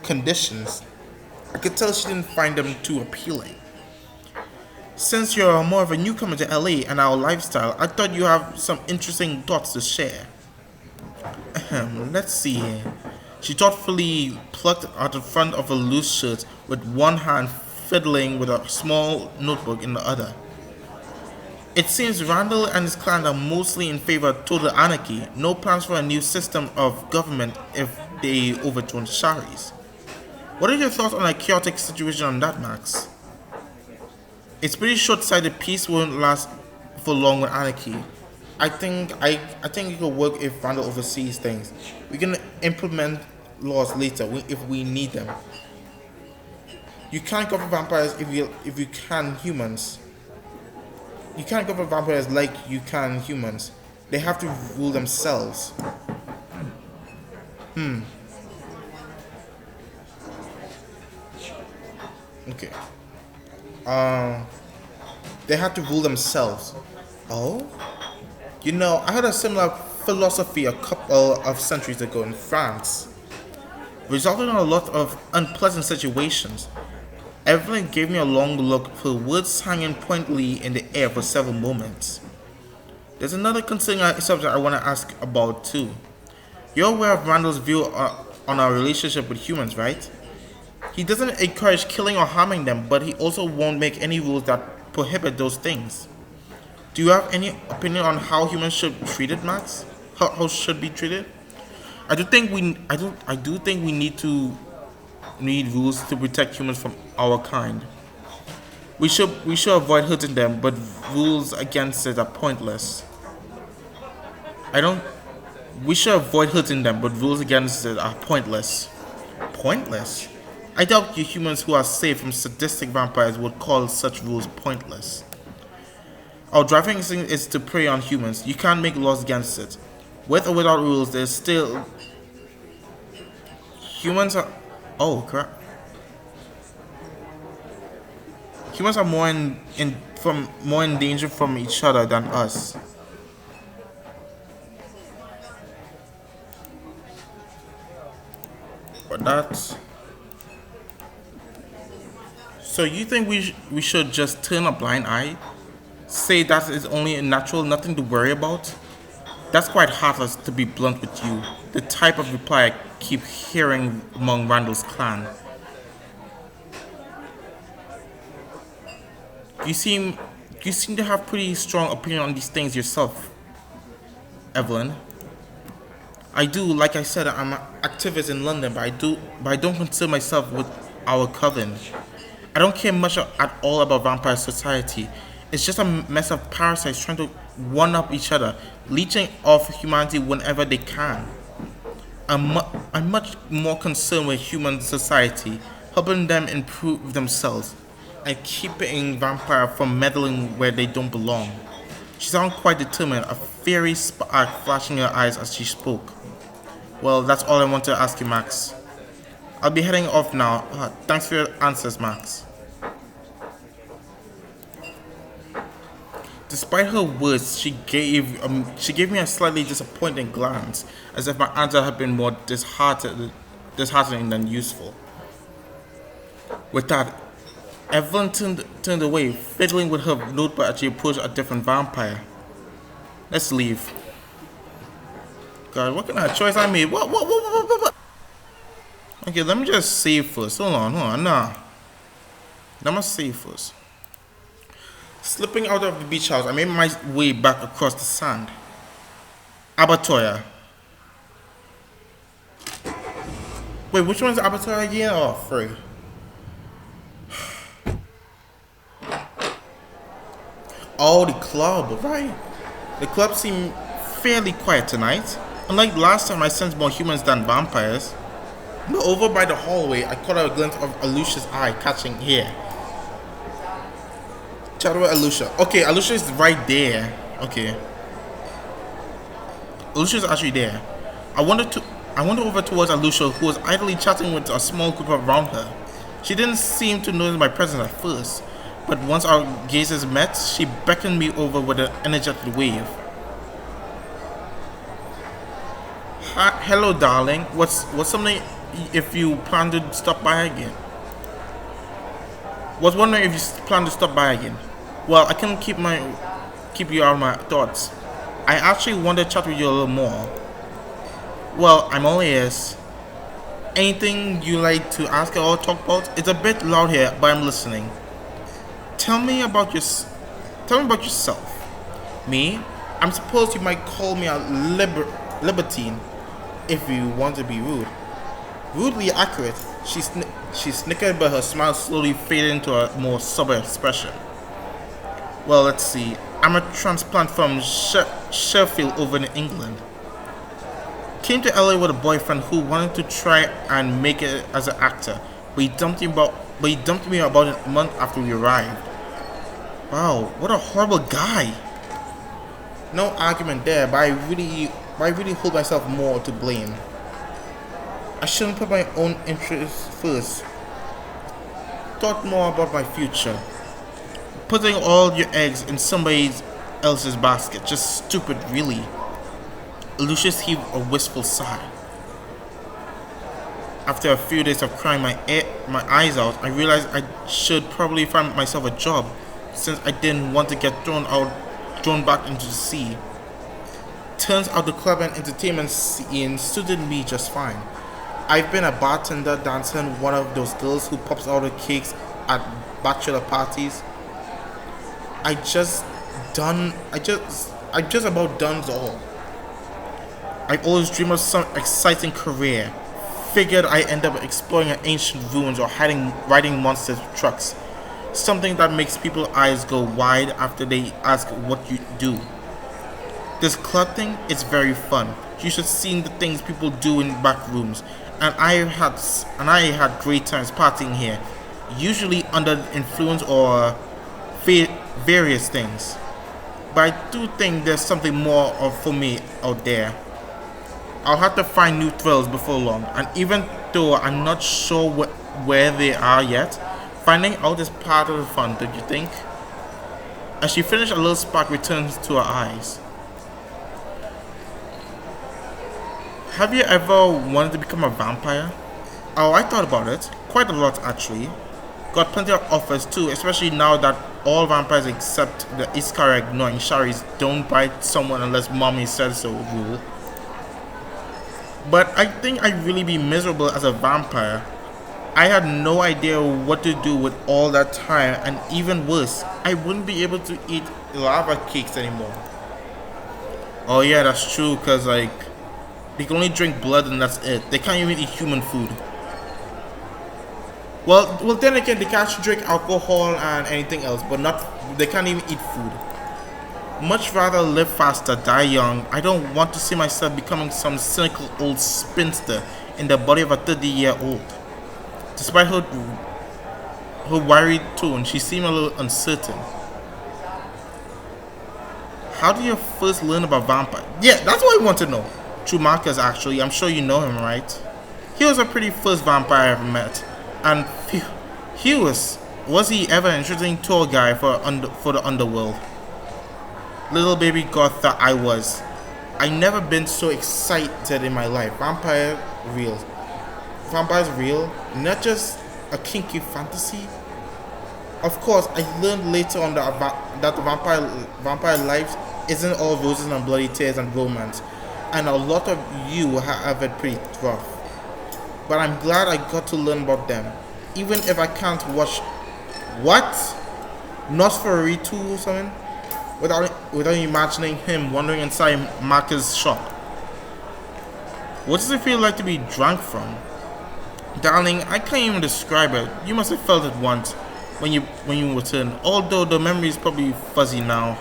conditions, I could tell she didn't find them too appealing. Since you're more of a newcomer to LA and our lifestyle, I thought you have some interesting thoughts to share. Let's see here. She thoughtfully plucked out the front of a loose shirt with one hand fiddling with a small notebook in the other. It seems Randall and his clan are mostly in favor of total anarchy, no plans for a new system of government if they overthrow Sharis. What are your thoughts on a chaotic situation on that, Max? It's pretty short-sighted. Peace won't last for long with anarchy. I think it could work if Randall oversees things. We can implement laws later if we need them. You can't govern vampires if you can humans. You can't govern vampires like you can humans. They have to rule themselves. Okay. They have to rule themselves. Oh? You know, I had a similar philosophy a couple of centuries ago in France, resulting in a lot of unpleasant situations. Evelyn gave me a long look, her words hanging pointedly in the air for several moments. There's another concerning subject I want to ask about too. You're aware of Randall's view on our relationship with humans, right? He doesn't encourage killing or harming them, but he also won't make any rules that prohibit those things. Do you have any opinion on how humans should be treated, Max? How should be treated? I do think we need rules to protect humans from our kind. We should avoid hurting them, but rules against it are pointless. I don't We should avoid hurting them, but rules against it are pointless. Pointless? I doubt you humans who are safe from sadistic vampires would call such rules pointless. Our driving instinct is to prey on humans. You can't make laws against it. With or without rules, there's still... Humans are... Oh, crap. Humans are more in danger from each other than us. But that's... So you think we should just turn a blind eye? Say that is only natural, nothing to worry about? That's quite heartless, to be blunt with you. The type of reply I keep hearing among Randall's clan. You seem to have pretty strong opinion on these things yourself, Evelyn. I do, like I said, I'm an activist in London, but I don't consider myself with our coven. I don't care much at all about vampire society. It's just a mess of parasites trying to one-up each other, leeching off humanity whenever they can. I'm much more concerned with human society, helping them improve themselves, and keeping vampire from meddling where they don't belong. She sounded quite determined, a fiery spark flashing in her eyes as she spoke. Well, that's all I want to ask you, Max. I'll be heading off now. Thanks for your answers, Max. Despite her words, she gave me a slightly disappointed glance, as if my answer had been more disheartening than useful. With that, Evelyn turned away, fiddling with her notebook as she approached a different vampire. Let's leave. God, what kind of choice I made? What? Okay, let me just save first. Hold on, nah. Let me save first. Slipping out of the beach house, I made my way back across the sand. Abatoya. Wait, which one's Abatoya again? Oh, frig. Oh, the club, right. The club seemed fairly quiet tonight. Unlike last time, I sensed more humans than vampires. But over by the hallway, I caught a glimpse of Alucia's eye catching here. Chat with Alucia. Okay, Alucia is right there. Okay. Alucia is actually there. I wandered over towards Alucia, who was idly chatting with a small group around her. She didn't seem to notice my presence at first, but once our gazes met, she beckoned me over with an energetic wave. Hello, darling. What's something if you plan to stop by again? Was wondering if you plan to stop by again. Well, I can keep you out of my thoughts. I actually want to chat with you a little more. Well, I'm all ears. Anything you like to ask or talk about? It's a bit loud here, but I'm listening. Tell me about yourself. Me? I'm supposed you might call me a libertine, if you want to be rude. Rudely accurate. She snickered, but her smile slowly faded into a more sober expression. Well, let's see. I'm a transplant from Sheffield over in England. Came to LA with a boyfriend who wanted to try and make it as an actor, but he dumped me about a month after we arrived. Wow, what a horrible guy. No argument there, but I really hold myself more to blame. I shouldn't put my own interests first. Thought more about my future. Putting all your eggs in somebody else's basket. Just stupid, really. Lucius heaved a wistful sigh. After a few days of crying my eyes out, I realized I should probably find myself a job, since I didn't want to get thrown back into the sea. Turns out the club and entertainment scene suited me just fine. I've been a bartender, dancer, and one of those girls who pops out the cakes at bachelor parties. I've just about done it all. I've always dreamed of some exciting career. Figured I'd end up exploring ancient ruins or riding monster trucks. Something that makes people's eyes go wide after they ask what you do. This club thing is very fun. You should see the things people do in back rooms. And I had great times partying here. Usually under the influence or various things. But I do think there's something more for me out there. I'll have to find new thrills before long, and even though I'm not sure where they are yet, finding out is part of the fun, don't you think? As she finished, a little spark returns to her eyes. Have you ever wanted to become a vampire? Oh, I thought about it. Quite a lot, actually. Got plenty of offers too, especially now that all vampires except the Iskara ignoring Sharis don't bite someone unless mommy says so rule. But I think I'd really be miserable as a vampire. I had no idea what to do with all that time, and even worse, I wouldn't be able to eat lava cakes anymore. Oh yeah, that's true, cause they can only drink blood and that's it. They can't even eat human food. Well then again, they can actually drink alcohol and anything else, but they can't even eat food. Much rather live faster, die young. I don't want to see myself becoming some cynical old spinster in the body of a 30-year-old. Despite her worried tone, she seemed a little uncertain. How did you first learn about vampires? Yeah, that's what I want to know. Through Marcus, actually. I'm sure you know him, right? He was a pretty first vampire I ever met. And was he ever an interesting tour guide for the underworld? little baby goth that I was. I never been so excited in my life. Real. Vampires real, not just a kinky fantasy. Of course, I learned later on that the vampire life isn't all roses and bloody tears and romance, and a lot of you have it pretty rough. But I'm glad I got to learn about them, even if I can't watch what Nosferatu or something without imagining him wandering inside Marcus' shop. What does it feel like to be drunk from? Darling, I can't even describe it. You must have felt it once when you returned. Although the memory is probably fuzzy now.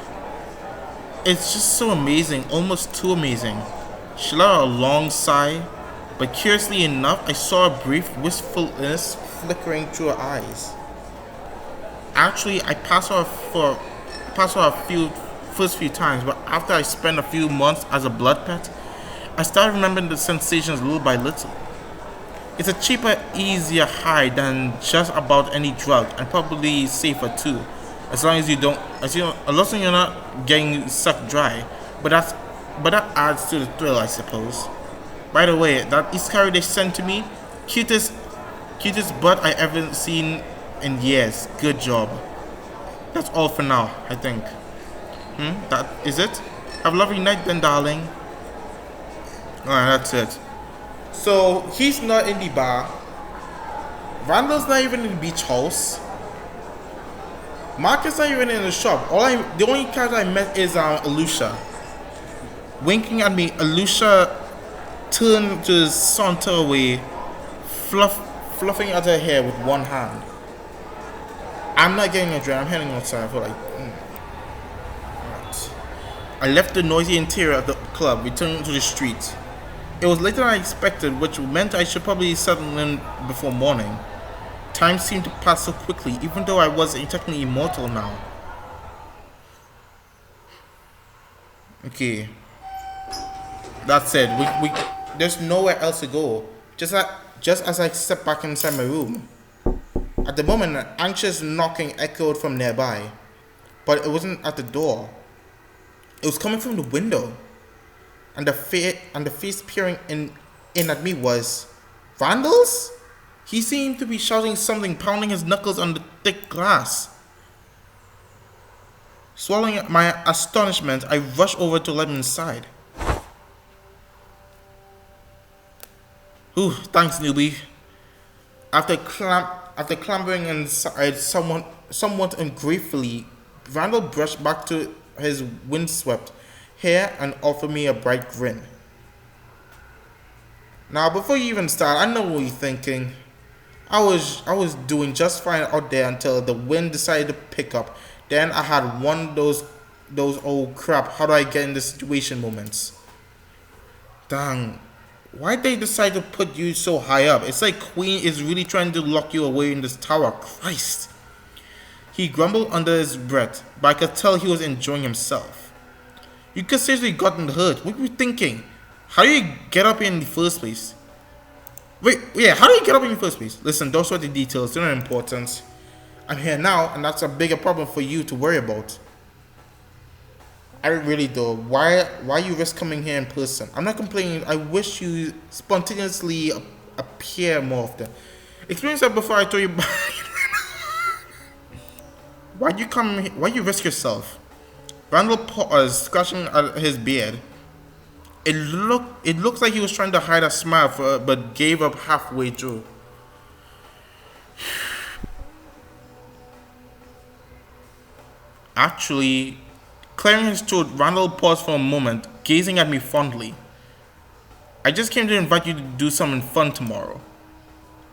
It's just so amazing, almost too amazing. She let out a long sigh, but curiously enough, I saw a brief wistfulness flickering through her eyes. Actually, I passed her first few times, but after I spent a few months as a blood pet, I started remembering the sensations little by little. It's a cheaper, easier high than just about any drug, and probably safer too, as long as you're not getting sucked dry. But that adds to the thrill, I suppose. By the way, that Iscari they sent to me, cutest butt I ever seen in years. Good job. That's all for now, I think. That is it. Have a lovely night then, darling. Alright, that's it. So he's not in the bar. Randall's not even in the beach house. Marcus not even in the shop. The only character I met is Alusha. Winking at me, Alusha turned to saunter away, fluffing at her hair with one hand. I'm not getting a drink. I'm heading outside. I feel like. Right. I left the noisy interior of the club, returning to the street. It was later than I expected, which meant I should probably settle in before morning. Time seemed to pass so quickly, even though I was technically immortal now. Okay. That said, there's nowhere else to go. Just as I stepped back inside my room. At the moment, an anxious knocking echoed from nearby, but it wasn't at the door. It was coming from the window. And the face peering in at me was Vandals? He seemed to be shouting something, pounding his knuckles on the thick glass. Swallowing my astonishment, I rushed over to let him inside. Ooh, thanks, newbie. After clambering inside somewhat ungratefully, Randall brushed back to his windswept hair and offered me a bright grin. Now, before you even start, I know what you're thinking. I was doing just fine out there until the wind decided to pick up. Then I had one of those oh crap, how do I get in this situation moments. Dang, why'd they decide to put you so high up? It's like Queen is really trying to lock you away in this tower. Christ. He grumbled under his breath, but I could tell he was enjoying himself. You could seriously gotten hurt. What were you thinking? How do you get up here in the first place? Wait, yeah, how do you get up in the first place? Listen, those are the details. They're not important. I'm here now, and that's a bigger problem for you to worry about. I really do. Why you risk coming here in person? I'm not complaining. I wish you spontaneously appear more often. Experience that before I throw you back. Why you risk yourself? Randall paused, scratching at his beard. It looks like he was trying to hide a smile, but gave up halfway through. Actually, clearing his throat, Randall paused for a moment, gazing at me fondly. I just came to invite you to do something fun tomorrow.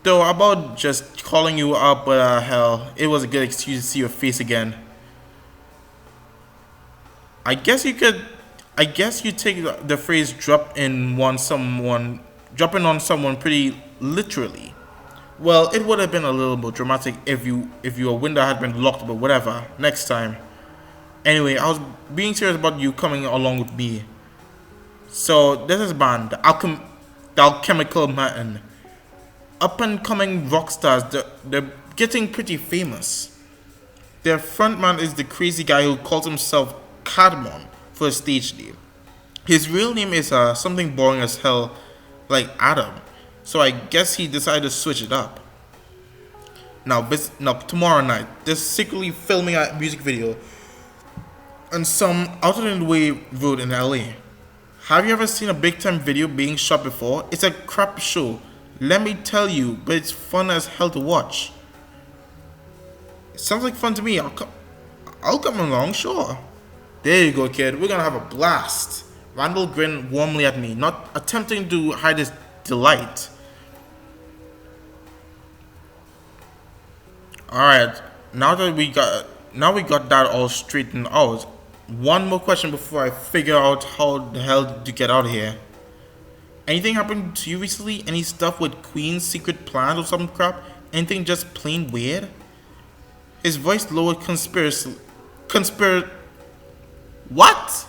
Though about just calling you up, but hell, it was a good excuse to see your face again. I guess you take the phrase dropping on someone pretty literally. Well, it would have been a little more dramatic if your window had been locked, but whatever. Next time. Anyway, I was being serious about you coming along with me. So this is band, the Alchemical Man. Up and coming rock stars, they're getting pretty famous. Their frontman is the crazy guy who calls himself cardamom for a stage name. His real name is something boring as hell, like Adam. So I guess he decided to switch it up. Now tomorrow night, they're secretly filming a music video on some out of the way road in LA. Have you ever seen a big time video being shot before? It's a crap show. Let me tell you, but it's fun as hell to watch. It sounds like fun to me. I'll come along, sure. There you go, kid. We're gonna have a blast. Randall grinned warmly at me, not attempting to hide his delight. Alright, now we got that all straightened out. One more question before I figure out how the hell did you get out of here. Anything happened to you recently? Any stuff with Queen's secret plans or some crap? Anything just plain weird? His voice lowered what?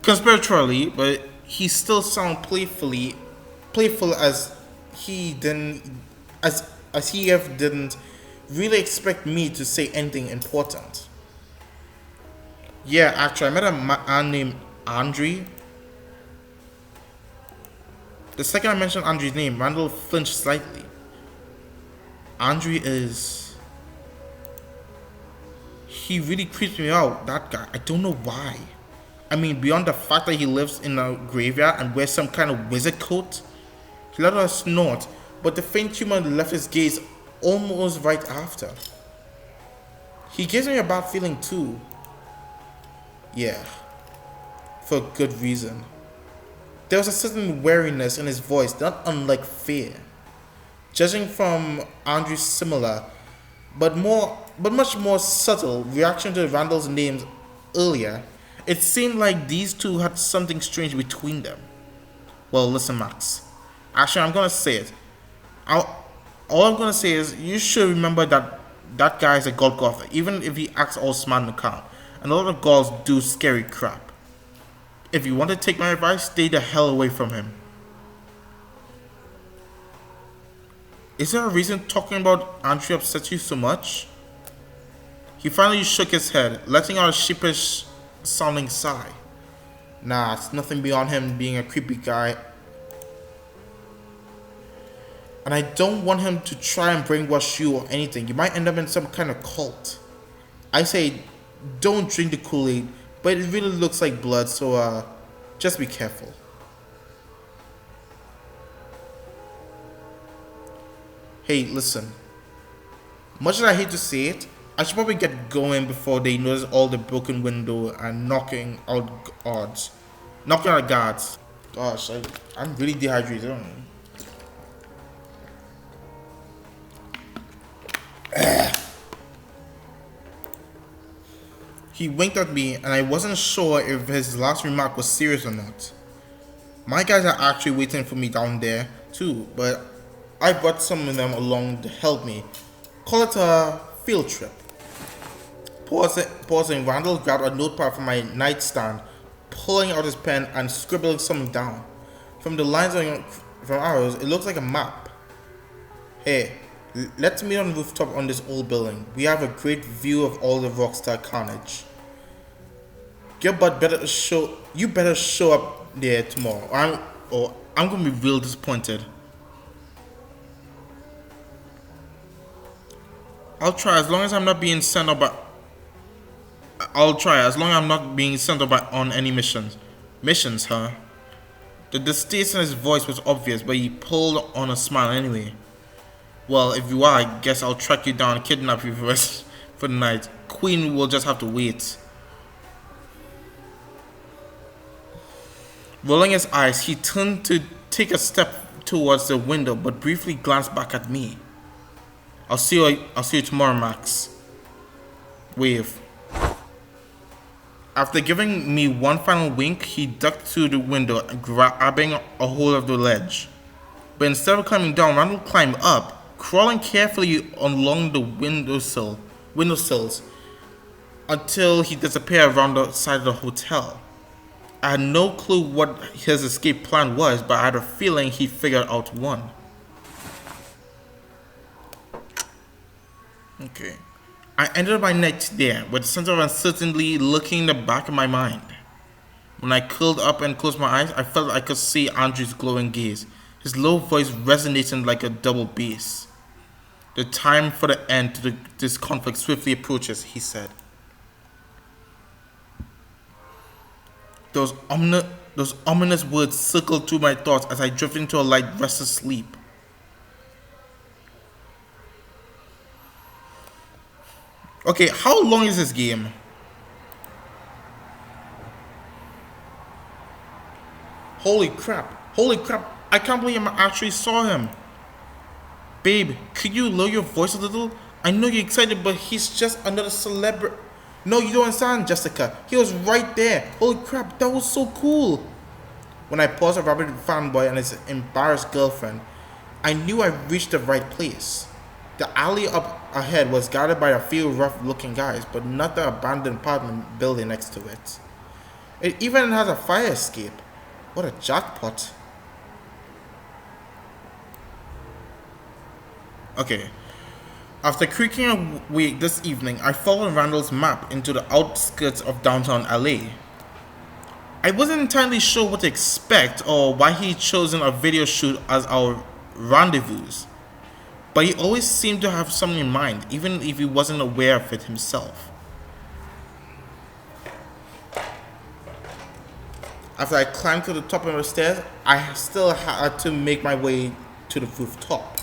Conspiratorially, but he still sounded playful as he didn't really expect me to say anything important. Yeah, actually, I met a man named Andre. The second I mentioned Andre's name, Randall flinched slightly. Andre is... He really creeps me out, that guy. I don't know why. I mean, beyond the fact that he lives in a graveyard and wears some kind of wizard coat. He let us snort, but the faint humor left his gaze almost right after. He gives me a bad feeling too. Yeah, for good reason. There was a certain wariness in his voice, not unlike fear. Judging from Andrew's similar, but much more subtle reaction to Randall's names earlier, it seemed like these two had something strange between them. Well, listen, Max. Actually, I'm gonna say it. All I'm gonna say is you should remember that that guy is a god golfer, even if he acts all smart and calm. And a lot of girls do scary crap. If you want to take my advice, stay the hell away from him. Is there a reason talking about Andrew upsets you so much? He finally shook his head, letting out a sheepish sounding sigh. Nah, it's nothing beyond him being a creepy guy. And I don't want him to try and brainwash you or anything. You might end up in some kind of cult. I say, don't drink the Kool-Aid, but it really looks like blood, so just be careful. Hey, listen. Much as I hate to say it, I should probably get going before they notice all the broken window and knocking out guards. Gosh, I'm really dehydrated. He winked at me, and I wasn't sure if his last remark was serious or not. My guys are actually waiting for me down there too, but I brought some of them along to help me. Call it a field trip. Pausing, Randall grabbed a notepad from my nightstand, pulling out his pen and scribbling something down. From the lines from ours, it looks like a map. Hey, let's meet on the rooftop on this old building. We have a great view of all the Rockstar carnage. You better show up there tomorrow, or I'm gonna be real disappointed. I'll try as long as I'm not being sent up on any missions. Missions, huh? The distaste in his voice was obvious, but he pulled on a smile anyway. Well, if you are, I guess I'll track you down and kidnap you for the night. Queen will just have to wait. Rolling his eyes, he turned to take a step towards the window, but briefly glanced back at me. I'll see you tomorrow, Max. Wave. After giving me one final wink, he ducked through the window, grabbing a hold of the ledge. But instead of climbing down, Randall climbed up, crawling carefully along the windowsills until he disappeared around the side of the hotel. I had no clue what his escape plan was, but I had a feeling he figured out one. Okay. I ended my night there with a sense of uncertainty lurking in the back of my mind. When I curled up and closed my eyes, I felt I could see Andrew's glowing gaze, his low voice resonating like a double bass. The time for the end to this conflict swiftly approaches, he said. Those, omni- those ominous words circled through my thoughts as I drifted into a light, restless sleep. Okay, how long is this game? Holy crap. Holy crap. I can't believe I actually saw him. Babe, could you lower your voice a little? I know you're excited, but he's just another celebrity. No, you don't understand, Jessica. He was right there. Holy crap, that was so cool. When I paused a rabid fanboy and his embarrassed girlfriend, I knew I reached the right place. The alley up ahead was guarded by a few rough-looking guys, but not the abandoned apartment building next to it. It even has a fire escape. What a jackpot. Okay. After creaking awake this evening, I followed Randall's map into the outskirts of downtown LA. I wasn't entirely sure what to expect or why he'd chosen a video shoot as our rendezvous, but he always seemed to have something in mind, even if he wasn't aware of it himself. After I climbed to the top of the stairs, I still had to make my way to the rooftop.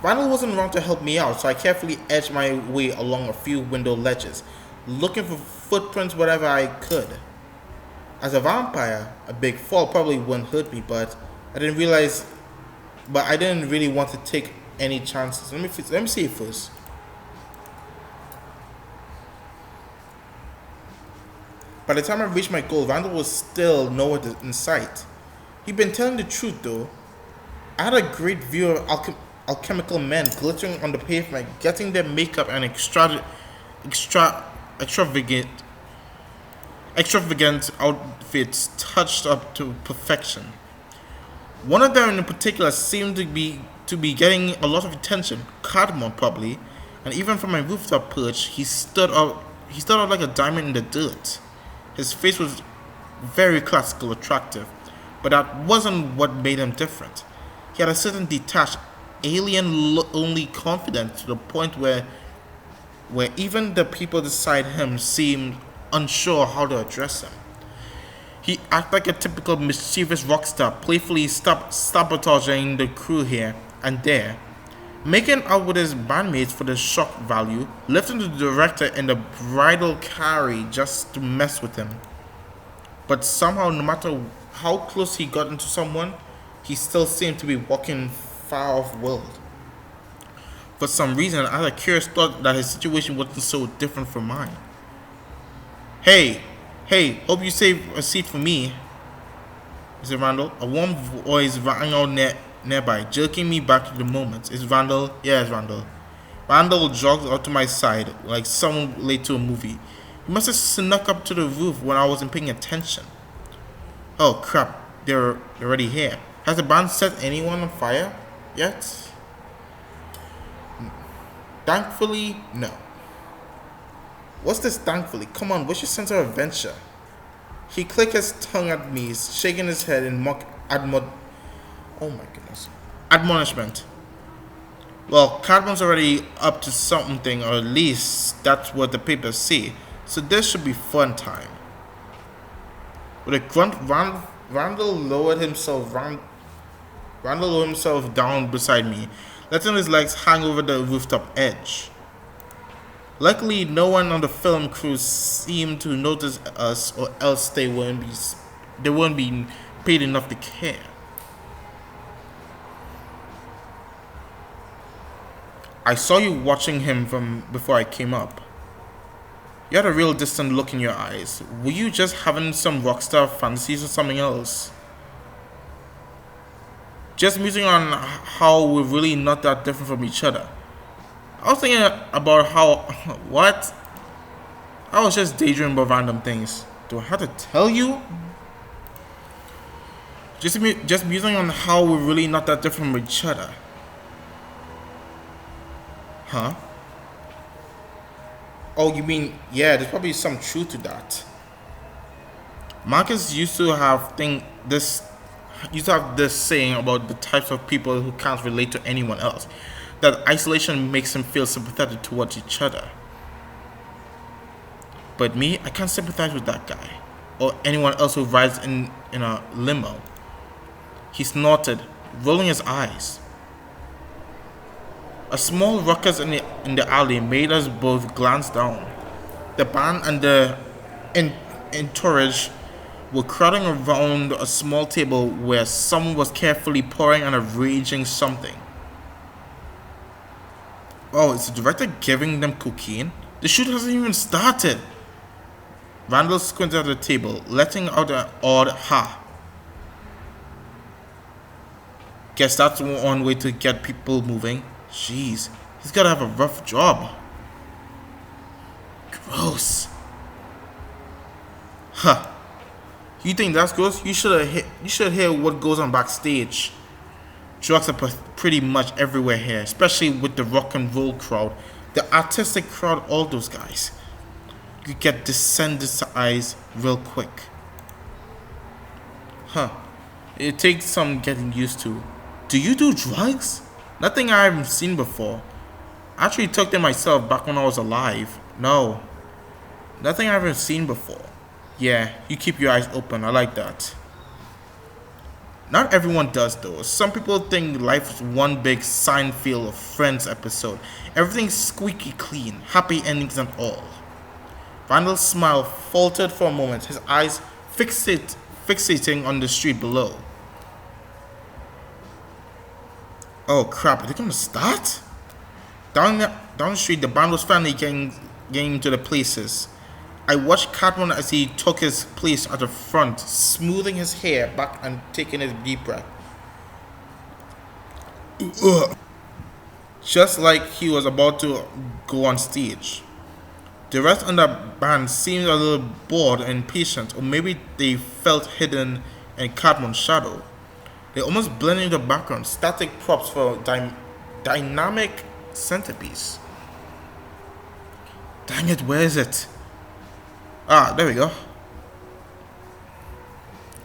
Randall wasn't around to help me out, so I carefully edged my way along a few window ledges, looking for footprints wherever I could. As a vampire, a big fall probably wouldn't hurt me, but I didn't really want to take any chances. Let me see it first. By the time I reached my goal, Randall was still nowhere in sight. He'd been telling the truth though. I had a great view of alchemical men glittering on the pavement, getting their makeup and extravagant outfits touched up to perfection. One of them in particular seemed to be getting a lot of attention, Cardamom probably, and even from my rooftop perch, he stood out like a diamond in the dirt. His face was very classical attractive, but that wasn't what made him different. He had a certain detached, alien-only confidence to the point where even the people beside him seemed unsure how to address him. He acted like a typical mischievous rock star, playfully sabotaging the crew here and there, making out with his bandmates for the shock value, lifting the director in the bridal carry just to mess with him. But somehow, no matter how close he got into someone, he still seemed to be walking far off world. For some reason, I had a curious thought that his situation wasn't so different from mine. Hey, hope you save a seat for me, Mr. Randall. A warm voice rang out nearby, jerking me back to the moment. Is Randall? Yes, Randall. Randall jogged out to my side like someone late to a movie. He must have snuck up to the roof when I wasn't paying attention. Oh crap, they're already here. Has the band set anyone on fire yet? Thankfully, no. What's this thankfully? Come on, what's your sense of adventure? He clicked his tongue at me, shaking his head in mock admonishment. Well, Cadman's already up to something, or at least that's what the papers say, so this should be fun time. With a grunt, Randall lowered himself down beside me, letting his legs hang over the rooftop edge. Luckily, no one on the film crew seemed to notice us, or else they weren't being paid enough to care. I saw you watching him from before I came up. You had a real distant look in your eyes. Were you just having some rockstar fantasies or something else? Just musing on how we're really not that different from each other. I was thinking about what? I was just daydreaming about random things. Do I have to tell you? Just musing on how we're really not that different from each other. Huh? Oh, you mean, yeah, there's probably some truth to that. Marcus used to have this saying about the types of people who can't relate to anyone else. That isolation makes them feel sympathetic towards each other. But me, I can't sympathize with that guy. Or anyone else who rides in a limo. He snorted, rolling his eyes. A small ruckus in the alley made us both glance down. The band and the entourage were crowding around a small table where someone was carefully pouring and arranging something. Oh, is the director giving them cocaine? The shoot hasn't even started. Randall squinted at the table, letting out an odd ha. Guess that's one way to get people moving. Jeez, he's gotta have a rough job. Gross. Huh. You think that's gross? You should hear what goes on backstage. Drugs are pretty much everywhere here, especially with the rock and roll crowd, the artistic crowd, all those guys. You get desensitized real quick. Huh. It takes some getting used to. Do you do drugs? Nothing I haven't seen before. I actually took them myself back when I was alive. No. Nothing I haven't seen before. Yeah, you keep your eyes open. I like that. Not everyone does though. Some people think life is one big Seinfeld or Friends episode. Everything's squeaky clean, happy endings and all. Randall's smile faltered for a moment, his eyes fixating on the street below. Oh crap, are they gonna start? Down the street, the band was finally getting to the places. I watched Cartman as he took his place at the front, smoothing his hair back and taking his deep breath. Ugh. Just like he was about to go on stage. The rest of the band seemed a little bored and impatient, or maybe they felt hidden in Cartman's shadow. They almost blended into the background, static props for dynamic centerpiece. Dang it, where is it? Ah, there we go.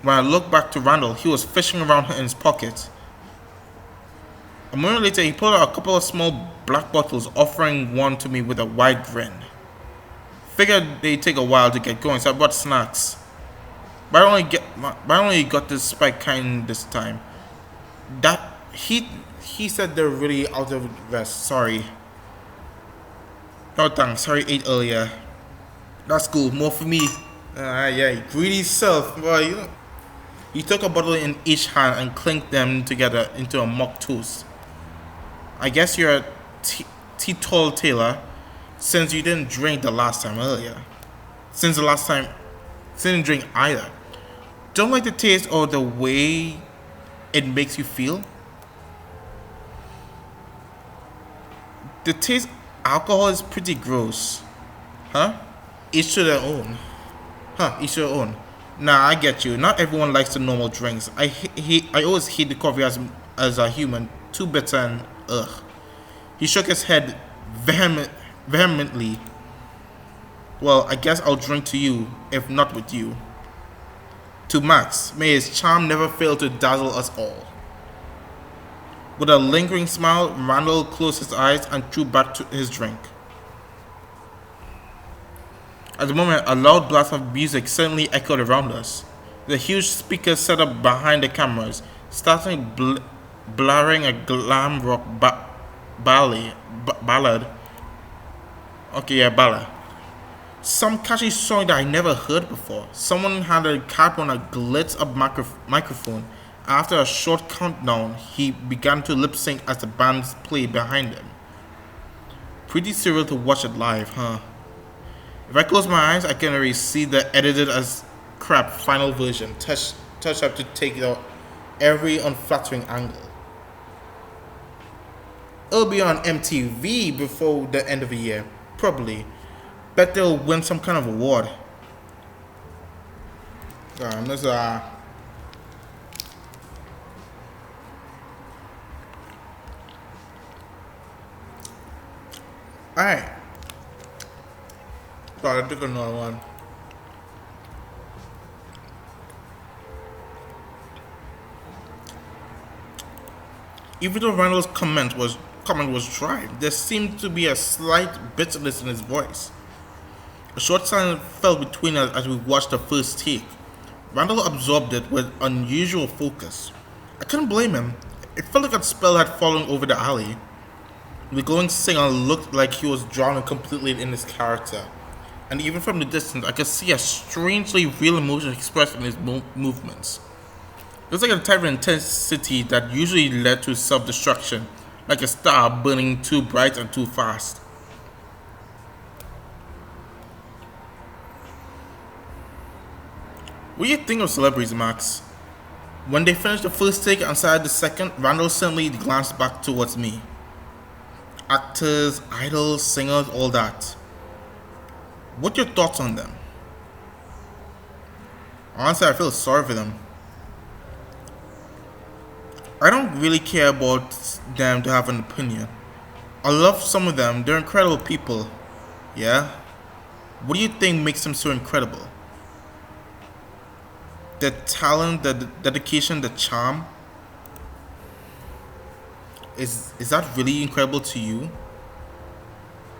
When I looked back to Randall, he was fishing around in his pocket. A moment later, he pulled out a couple of small black bottles, offering one to me with a wide grin. Figured they'd take a while to get going, so I bought snacks. But I only got the spike kind this time. That he said they're really out of rest. Sorry. No thanks. Sorry, ate earlier. That's cool. More for me. Yeah, greedy self. Boy, he took a bottle in each hand and clinked them together into a mock toast. I guess you're a teetotaler since you didn't drink the last time earlier. Since the last time, didn't drink either. Don't like the taste or the way it makes you feel. The taste alcohol is pretty gross. Huh? Each to their own. Each to their own. Nah, I get you. Not everyone likes the normal drinks. I always hate the coffee as a human. Too bitter and ugh. He shook his head vehemently. Well, I guess I'll drink to you, if not with you. To Max, may his charm never fail to dazzle us all. With a lingering smile, Randall closed his eyes and threw back to his drink. At the moment, a loud blast of music suddenly echoed around us. The huge speakers set up behind the cameras, starting blaring a glam rock ballad. Okay, yeah, ballad. Some catchy song that I never heard before. Someone handed Cartman a glitz-up microphone. After a short countdown, he began to lip sync as the band played behind him. Pretty surreal to watch it live, huh? If I close my eyes, I can already see the edited as crap final version, touch up to take out every unflattering angle. It'll be on MTV before the end of the year, probably. Bet they'll win some kind of award. There's Alright. bad. I took another one. Even though Randall's comment was dry, there seemed to be a slight bitterness in his voice. A short silence fell between us as we watched the first take. Randall absorbed it with unusual focus. I couldn't blame him. It felt like a spell had fallen over the alley. The glowing singer looked like he was drowning completely in his character. And even from the distance, I could see a strangely real emotion expressed in his movements. It was like a type of intensity that usually led to self-destruction, like a star burning too bright and too fast. What do you think of celebrities, Max? When they finished the first take and started the second, Randall suddenly glanced back towards me. Actors, idols, singers, all that. What are your thoughts on them? Honestly, I feel sorry for them. I don't really care about them to have an opinion. I love some of them, they're incredible people. Yeah? What do you think makes them so incredible? The talent, the dedication, the charm? Is that really incredible to you?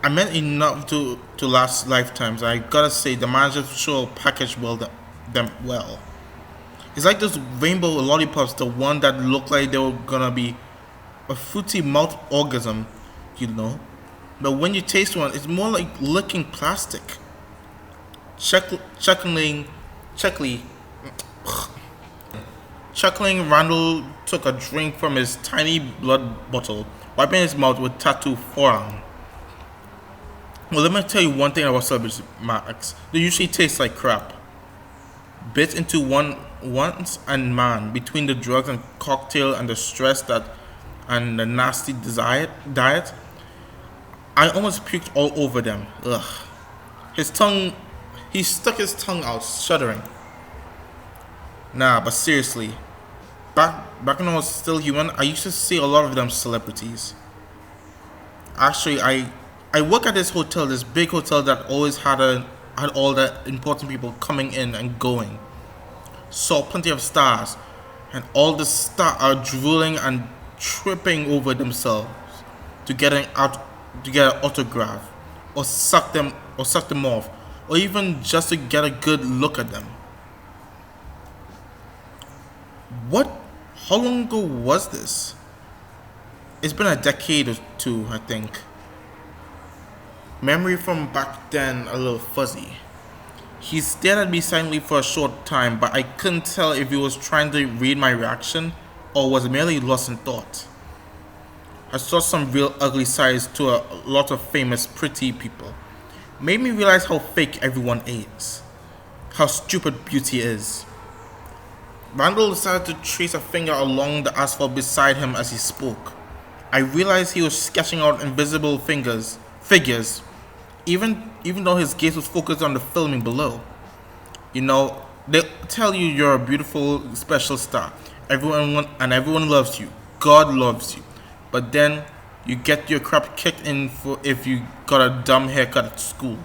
I meant enough to last lifetimes. I gotta say, the manager show packaged them well. It's like those rainbow lollipops, the one that looked like they were gonna be a fruity mouth orgasm, you know. But when you taste one, it's more like licking plastic. Chuckling, chuckly, chuckling. Randall took a drink from his tiny blood bottle, wiping his mouth with tattoo forearm. Well, let me tell you one thing about celebrities, Max. They usually taste like crap. Bit into one once and man, between the drugs and cocktail and the stress that and the nasty diet, I almost puked all over them. Ugh. His tongue, he stuck his tongue out, shuddering. Nah, but seriously, back when I was still human, I used to see a lot of them celebrities. Actually, I work at this hotel, this big hotel that always had all the important people coming in and going. Saw plenty of stars, and all the stars are drooling and tripping over themselves to get an autograph, or suck them off, or even just to get a good look at them. What? How long ago was this? It's been a decade or two, I think. Memory from back then a little fuzzy. He stared at me silently for a short time, but I couldn't tell if he was trying to read my reaction or was merely lost in thought. I saw some real ugly sides to a lot of famous pretty people. Made me realize how fake everyone is. How stupid beauty is. Randall decided to trace a finger along the asphalt beside him as he spoke. I realized he was sketching out invisible figures, even though his gaze was focused on the filming below. You know, they tell you you're a beautiful, special star. Everyone loves you. God loves you. But then you get your crap kicked in for if you got a dumb haircut at school.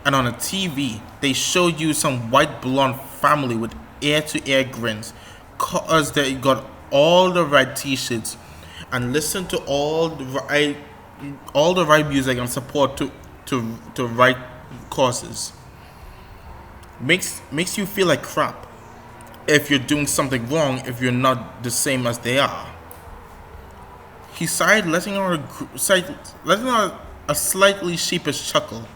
And on the TV, they show you some white blonde family with ear-to-ear grins, cause they got all the right T-shirts, and listen to all the right music and support to right causes. Makes you feel like crap if you're doing something wrong if you're not the same as they are. He sighed, letting out a slightly sheepish chuckle.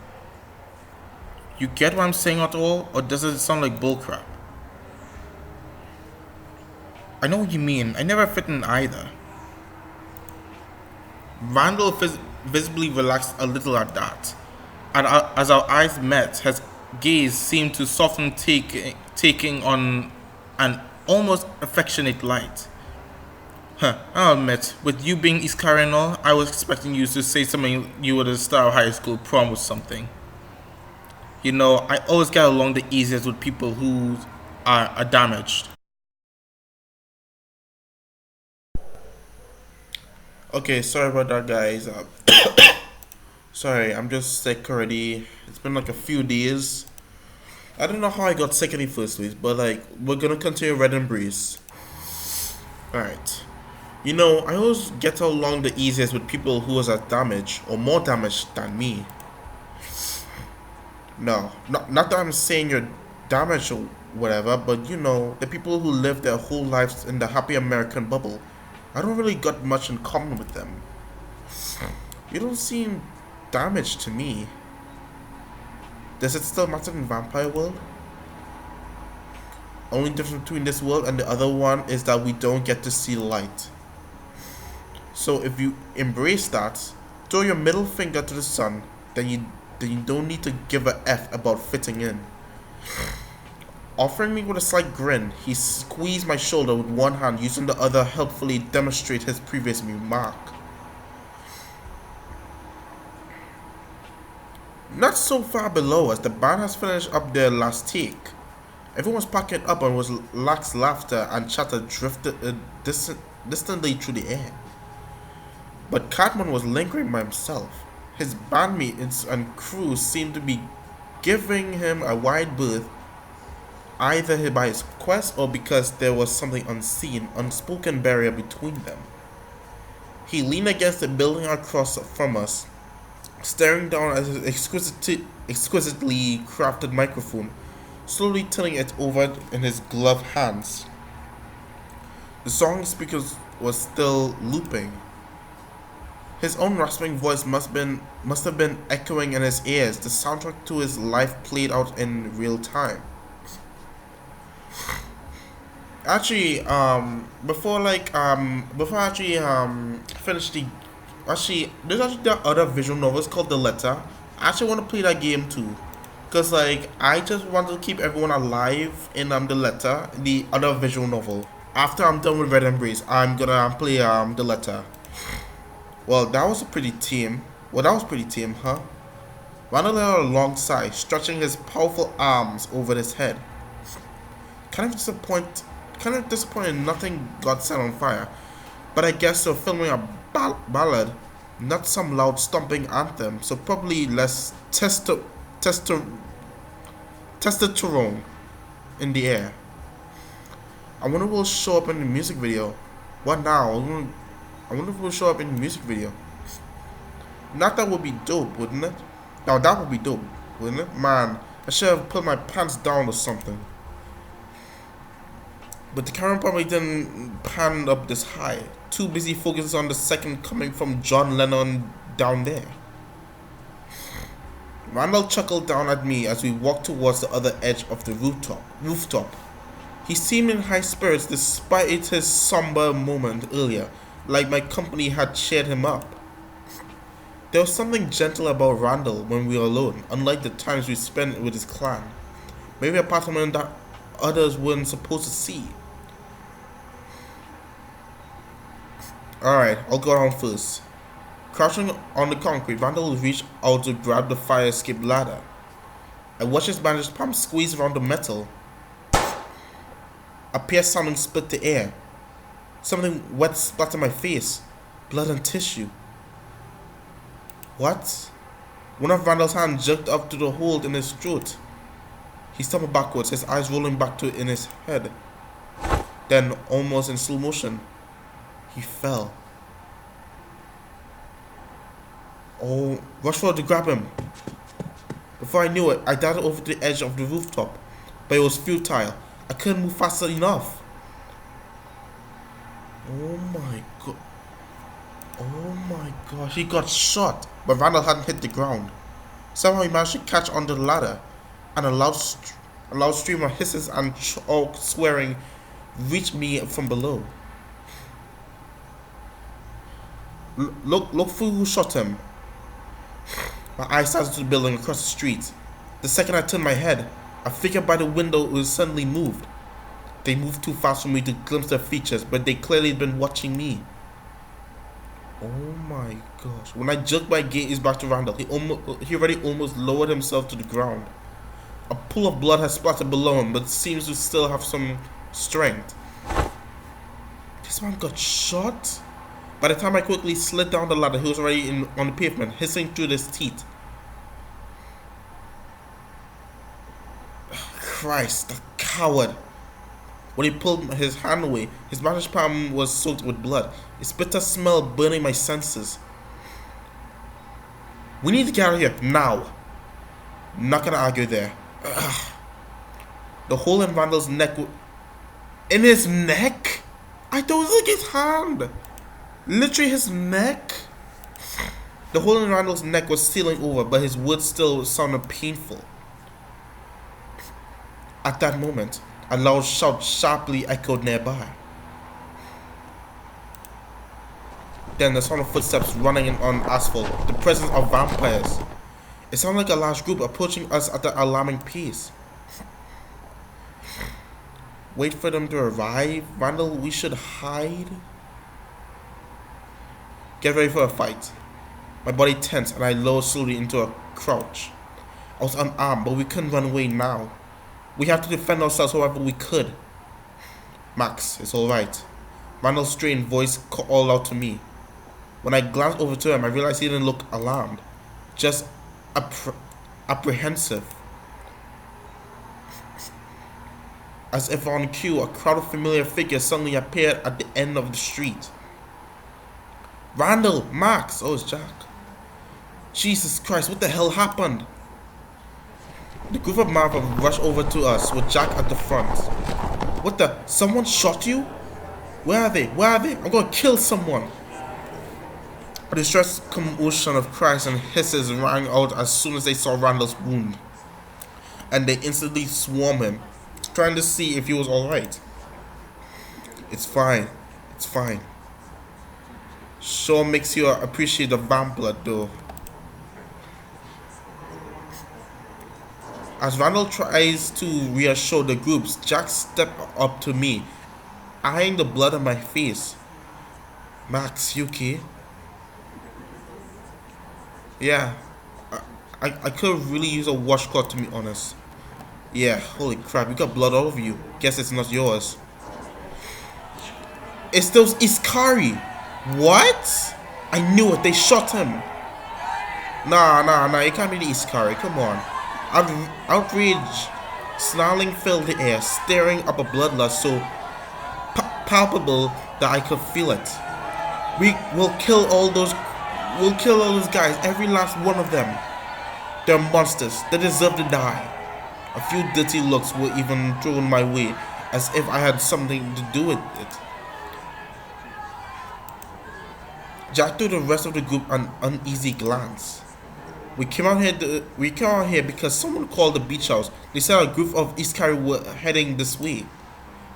You get what I'm saying at all, or does it sound like bullcrap? I know what you mean. I never fit in either. Randall visibly relaxed a little at that, and as our eyes met, his gaze seemed to soften, taking on an almost affectionate light. Huh, I'll admit, with you being Iskari and all, I was expecting you to say something you were the star of high school prom or something. You know, I always get along the easiest with people who are damaged. Okay, sorry about that, guys. Sorry, I'm just sick already. It's been like a few days. I don't know how I got sick in the first place, but like, we're gonna continue Red and Breeze. Alright. You know, I always get along the easiest with people who was as damaged or more damaged than me. No, not that I'm saying you're damaged or whatever, but you know, the people who live their whole lives in the happy American bubble. I don't really got much in common with them. You don't seem damaged to me. Does it still matter in vampire world? Only difference between this world and the other one is that we don't get to see light. So if you embrace that, throw your middle finger to the sun, then you don't need to give a F about fitting in. Offering me with a slight grin, he squeezed my shoulder with one hand, using the other helpfully demonstrate his previous remark. Not so far below us, the band has finished up their last take. Everyone's packing up and was lax laughter and chatter drifted distantly through the air. But Cartman was lingering by himself. His bandmates and crew seemed to be giving him a wide berth, either by his quest or because there was something unseen, unspoken barrier between them. He leaned against the building across from us, staring down at his exquisitely crafted microphone, slowly turning it over in his gloved hands. The song speakers was still looping. His own rasping voice must have been echoing in his ears. The soundtrack to his life played out in real time. Actually, before I actually finish the actually there's actually the other visual novels called The Letter. I actually want to play that game too. Cause like I just want to keep everyone alive in The Letter, the other visual novel. After I'm done with Red Embrace, I'm gonna play The Letter. Well, that was pretty tame, huh? Randall let out a long sigh, stretching his powerful arms over his head. Kind of disappointed nothing got set on fire. But I guess they're filming a ballad, not some loud stomping anthem, so probably less testosterone in the air. I wonder if we'll show up in the music video. What now? I wonder if we'll show up in the music video. Not that would be dope, wouldn't it? Now that would be dope, wouldn't it? Man, I should have put my pants down or something. But the camera probably didn't pan up this high. Too busy focusing on the second coming from John Lennon down there. Randall chuckled down at me as we walked towards the other edge of the rooftop. He seemed in high spirits despite his somber moment earlier, like my company had cheered him up. There was something gentle about Randall when we were alone, unlike the times we spent with his clan. Maybe a part of him that others weren't supposed to see. Alright, I'll go down first. Crouching on the concrete, Randall reached out to grab the fire escape ladder. I watched his bandaged palm squeeze around the metal. A pierced sound split the air. Something wet splattered my face. Blood and tissue. What? One of Randall's hands jerked up to the hole in his throat. He stumbled backwards, his eyes rolling back in his head. Then, almost in slow motion, he fell. Oh, rushed forward to grab him. Before I knew it, I darted over the edge of the rooftop, but it was futile. I couldn't move fast enough. Oh my god. Oh my gosh, he got shot, but Randall hadn't hit the ground. Somehow he managed to catch onto the ladder, and a loud stream of hisses and swearing reached me from below. Look for who shot him. My eyes started to the building across the street. The second I turned my head, a figure by the window was suddenly moved. They moved too fast for me to glimpse their features, but they clearly had been watching me. Oh my gosh. When I jerked my gaze back to Randall, he already almost lowered himself to the ground. A pool of blood has splattered below him, but seems to still have some strength. This man got shot? By the time I quickly slid down the ladder, he was already on the pavement, hissing through his teeth. Christ, the coward. When he pulled his hand away, his bandaged palm was soaked with blood, its bitter smell burning my senses. We need to get out of here, now. Not gonna argue there. Ugh. The hole in Randall's neck... In his neck? I don't think his hand. Literally his neck. The hole in Randall's neck was sealing over, but his words still sounded painful. At that moment, a loud shout sharply echoed nearby. Then the sound of footsteps running on asphalt, the presence of vampires. It sounded like a large group approaching us at an alarming pace. Wait for them to arrive? Randall, we should hide? Get ready for a fight. My body tensed and I lowered slowly into a crouch. I was unarmed, but we couldn't run away now. We have to defend ourselves however we could. Max, it's alright. Randall's strained voice called out to me. When I glanced over to him, I realized he didn't look alarmed, just apprehensive. As if on cue, a crowd of familiar figures suddenly appeared at the end of the street. Randall, Max, oh, it's Jack. Jesus Christ, what the hell happened? The group of Marvel rushed over to us with Jack at the front. What the? Someone shot you? Where are they? Where are they? I'm gonna kill someone. A distressed commotion of cries and hisses rang out as soon as they saw Randall's wound. And they instantly swarmed him, trying to see if he was alright. It's fine. It's fine. Sure makes you appreciate the vamp blood though. As Randall tries to reassure the groups, Jack stepped up to me, eyeing the blood on my face. Max, you okay? Yeah, I could really use a washcloth to be honest. Yeah, holy crap, you got blood all over you. Guess it's not yours. It's those Iskari. What? I knew it, they shot him. Nah, it can't be the Iskari, come on. Outrage, snarling filled the air, stirring up a bloodlust so palpable that I could feel it. We'll kill all those guys, every last one of them. They're monsters. They deserve to die. A few dirty looks were even thrown my way, as if I had something to do with it. Jack threw the rest of the group an uneasy glance. We came out here because someone called the beach house. They said a group of Iskari were heading this way.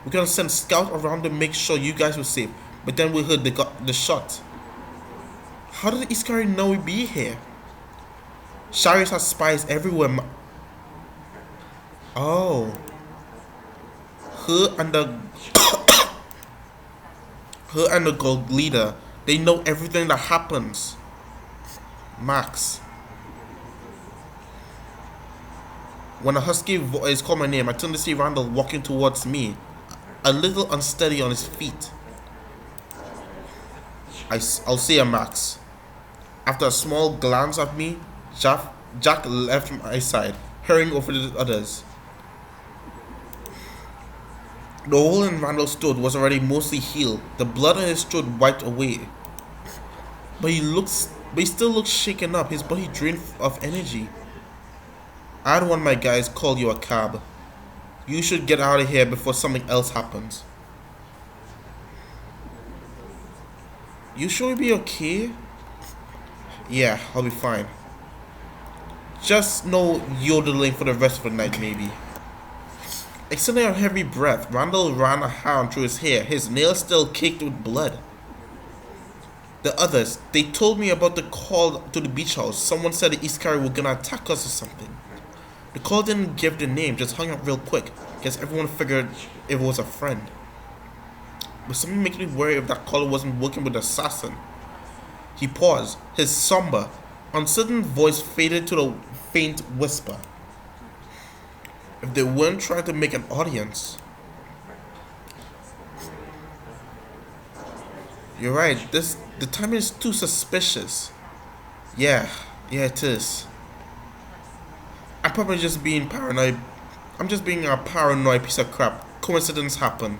We're gonna send scouts around to make sure you guys were safe. But then we heard the shot. How did the Iskari know we'd be here? Sharius has spies everywhere. Oh. Her and the gold leader. They know everything that happens. Max. When a husky voice called my name, I turned to see Randall walking towards me, a little unsteady on his feet. I'll see you, Max. After a small glance at me, Jack left my side, hurrying over to the others. The hole in Randall's throat was already mostly healed, the blood on his throat wiped away. But he still looks shaken up, his body drained of energy. I don't want my guys call you a cab. You should get out of here before something else happens. You sure you'll be okay? Yeah, I'll be fine. Just no yodeling for the rest of the night, maybe. Extending a heavy breath, Randall ran a hand through his hair, his nails still caked with blood. The others, they told me about the call to the beach house. Someone said the Iskari were gonna attack us or something. The call didn't give the name, just hung up real quick. Guess everyone figured it was a friend. But something makes me worry if that caller wasn't working with the assassin. He paused, his somber, uncertain voice faded to a faint whisper. If they weren't trying to make an audience. You're right. The timing is too suspicious. Yeah, yeah, it is. I'm probably just being paranoid. I'm just being a paranoid piece of crap. Coincidence happen.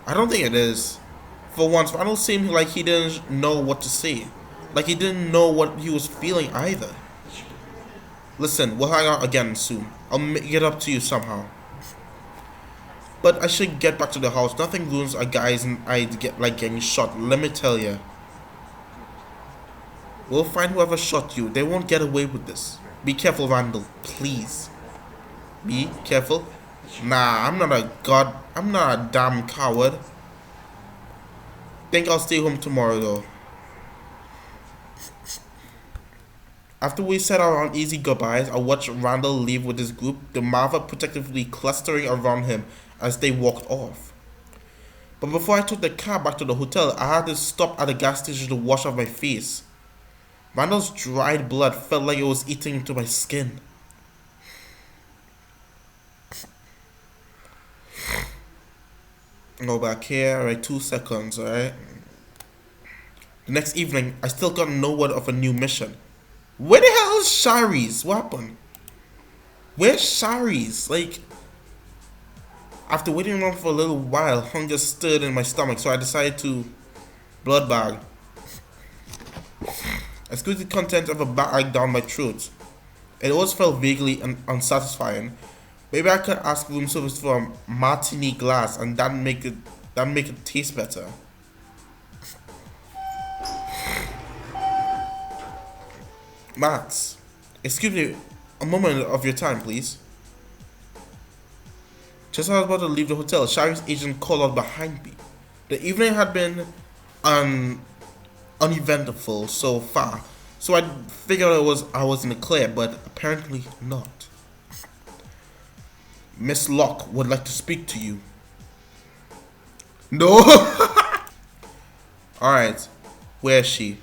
I don't think it is. For once, I don't seem like he didn't know what to say. Like he didn't know what he was feeling either. Listen, we'll hang out again soon. I'll get up to you somehow. But I should get back to the house. Nothing ruins a guy's eyes get like getting shot. Let me tell you. We'll find whoever shot you. They won't get away with this. Be careful, Randall. Please. Be careful. Nah, I'm not a god. I'm not a damn coward. Think I'll stay home tomorrow though. After we said our uneasy goodbyes, I watched Randall leave with his group, the Marva protectively clustering around him as they walked off. But before I took the car back to the hotel, I had to stop at the gas station to wash off my face. Randall's dried blood felt like it was eating into my skin. Go back here, alright, 2 seconds, alright. The next evening, I still got no word of a new mission. Where the hell is Shari's? What happened? Where's Shari's? Like, after waiting around for a little while, hunger stirred in my stomach, so I decided to blood bag. I squeezed the content of a bag down my throat. It always felt vaguely unsatisfying. Maybe I could ask room service for a martini glass, and that make it taste better. Max, excuse me, a moment of your time, please. Just as I was about to leave the hotel, Shari's agent called out behind me. The evening had been un- uneventful so far, so I figured I was in the clear, but apparently not. Miss Locke would like to speak to you. No. All right, where is she?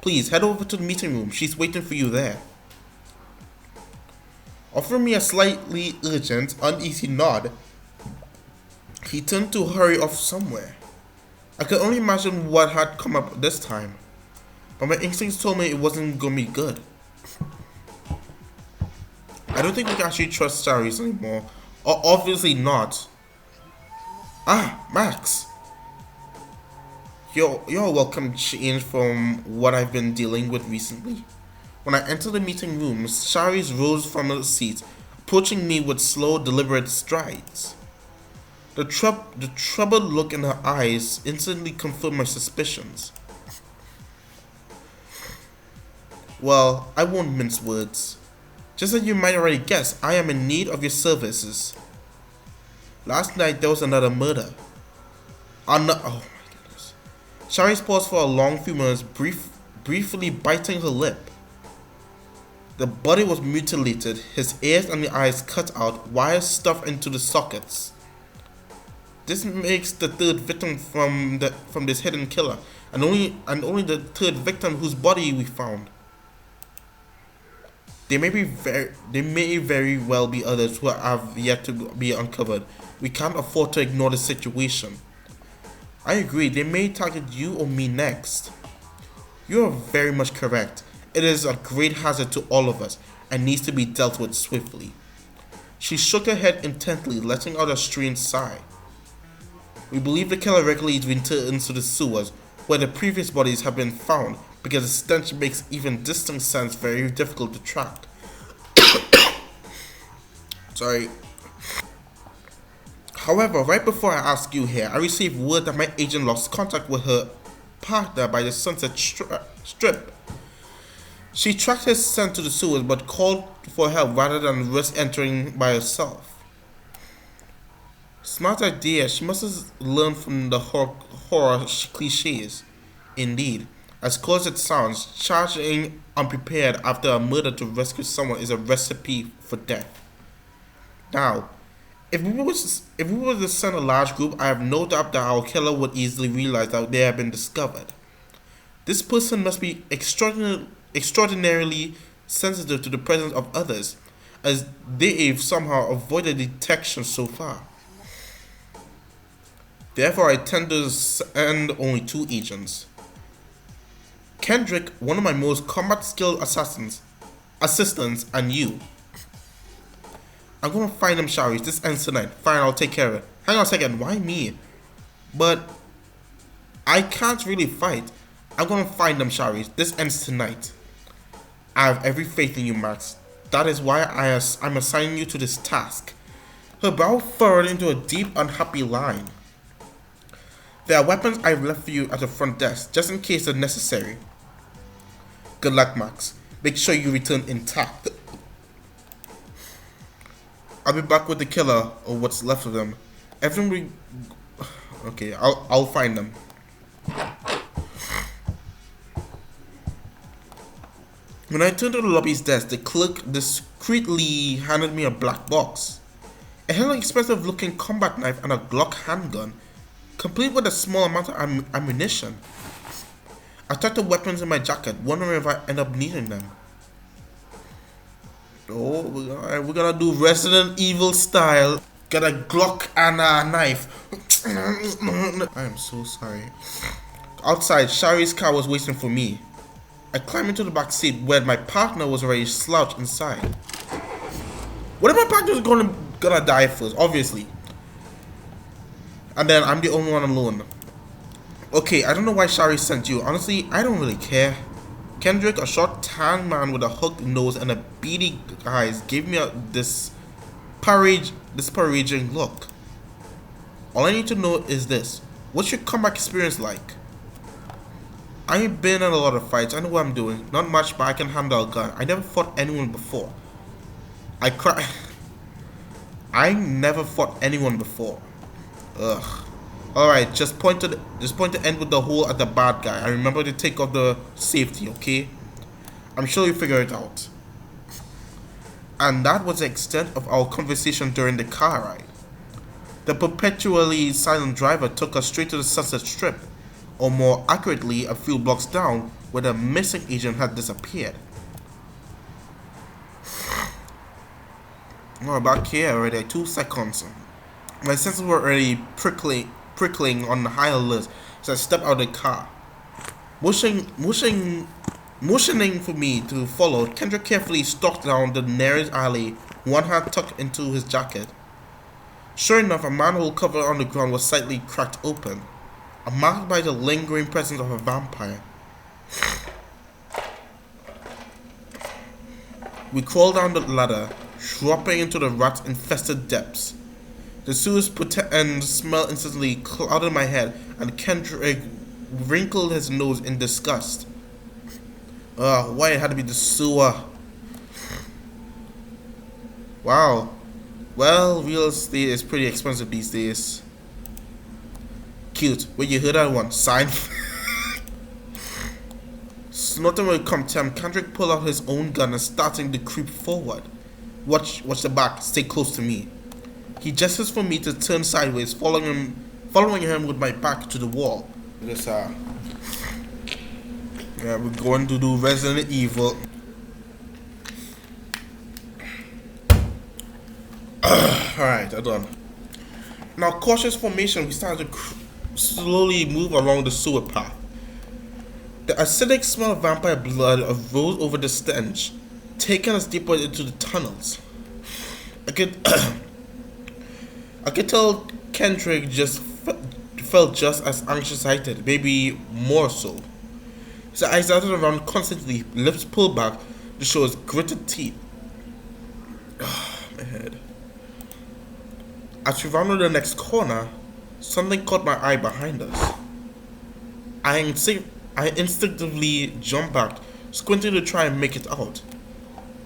Please head over to the meeting room. She's waiting for you there. Offering me a slightly urgent, uneasy nod, he turned to hurry off somewhere. I could only imagine what had come up this time, but my instincts told me it wasn't gonna be good. I don't think we can actually trust Shari's anymore. Or obviously not. Ah, Max. You're welcome change from what I've been dealing with recently. When I entered the meeting room, Shari's rose from her seat, approaching me with slow, deliberate strides. The troubled look in her eyes instantly confirmed my suspicions. Well, I won't mince words. Just as you might already guess, I am in need of your services. Last night there was another murder. Oh my goodness. Shari's paused for a long few minutes, briefly biting her lip. The body was mutilated, his ears and the eyes cut out, wires stuffed into the sockets. This makes the third victim from this hidden killer, and only the third victim whose body we found. There may very well be others who have yet to be uncovered. We can't afford to ignore the situation. I agree, they may target you or me next. You are very much correct. It is a great hazard to all of us and needs to be dealt with swiftly. She shook her head intently, letting out a strange sigh. We believe the killer regularly returns to the sewers where the previous bodies have been found because the stench makes even distant scents very difficult to track. Sorry. However, right before I ask you here, I received word that my agent lost contact with her partner by the Sunset Strip. She tracked his scent to the sewers but called for help rather than risk entering by herself. Smart idea, she must have learned from the horror cliches. Indeed, as close as it sounds, charging unprepared after a murder to rescue someone is a recipe for death. Now, if we were to send a large group, I have no doubt that our killer would easily realize that they have been discovered. This person must be extraordinarily sensitive to the presence of others, as they've somehow avoided detection so far. Therefore, I tend to send only 2 agents. Kendrick, one of my most combat skilled assistants, and you. I'm gonna find them, Sharice. This ends tonight. Fine, I'll take care of it. Hang on a second, why me? But I can't really fight. I'm gonna find them, Sharice. This ends tonight. I have every faith in you, Max. That is why I'm assigning you to this task. Her brow furrowed into a deep, unhappy line. There are weapons I've left for you at the front desk, just in case they're necessary. Good luck, Max. Make sure you return intact. I'll be back with the killer, or what's left of them. Everyone Okay, I'll find them. When I turned to the lobby's desk, the clerk discreetly handed me a black box. It held an expensive looking combat knife and a Glock handgun, complete with a small amount of ammunition. I tucked the weapons in my jacket, wondering if I end up needing them. Oh, we're gonna do Resident Evil style. Got a Glock and a knife. I am so sorry. Outside, Shari's car was waiting for me. I climbed into the back seat where my partner was already slouched inside. What if my partner was gonna die first? Obviously. And then I'm the only one alone. Okay, I don't know why Shari sent you. Honestly, I don't really care. Kendrick, a short tan man with a hooked nose and a beady eyes, gave me this disparaging look. All I need to know is this. What's your combat experience like? I ain't been in a lot of fights. I know what I'm doing. Not much, but I can handle a gun. I never fought anyone before. I never fought anyone before. Ugh. Alright, just point to the end with the hole at the bad guy. And remember to take off the safety, okay? I'm sure you'll figure it out. And that was the extent of our conversation during the car ride. The perpetually silent driver took us straight to the Sunset Strip, or more accurately, a few blocks down, where the missing agent had disappeared. We're back here already, 2 seconds. My senses were already prickling on the high alert as I stepped out of the car. Motioning for me to follow, Kendrick carefully stalked down the nearest alley, one hand tucked into his jacket. Sure enough, a manhole cover on the ground was slightly cracked open, marked by the lingering presence of a vampire. We crawled down the ladder, dropping into the rat-infested depths. The sewer's potent smell instantly clouded my head, and Kendrick wrinkled his nose in disgust. Why it had to be the sewer? Wow. Well, real estate is pretty expensive these days. Cute. Wait, you heard that one? Sign. Snorting with contempt, Kendrick pulled out his own gun and starting to creep forward. Watch the back. Stay close to me. He gestures for me to turn sideways, following him with my back to the wall. This yeah, we're going to do Resident Evil. Alright, I'm done. Now, cautious formation, we started to slowly move along the sewer path. The acidic smell of vampire blood arose over the stench, taking us deeper into the tunnels. I could tell Kendrick felt just as anxious as I did, maybe more so. His eyes darted around constantly, lips pulled back to show his gritted teeth. My head. As we rounded the next corner, something caught my eye behind us. I instinctively jumped back, squinting to try and make it out,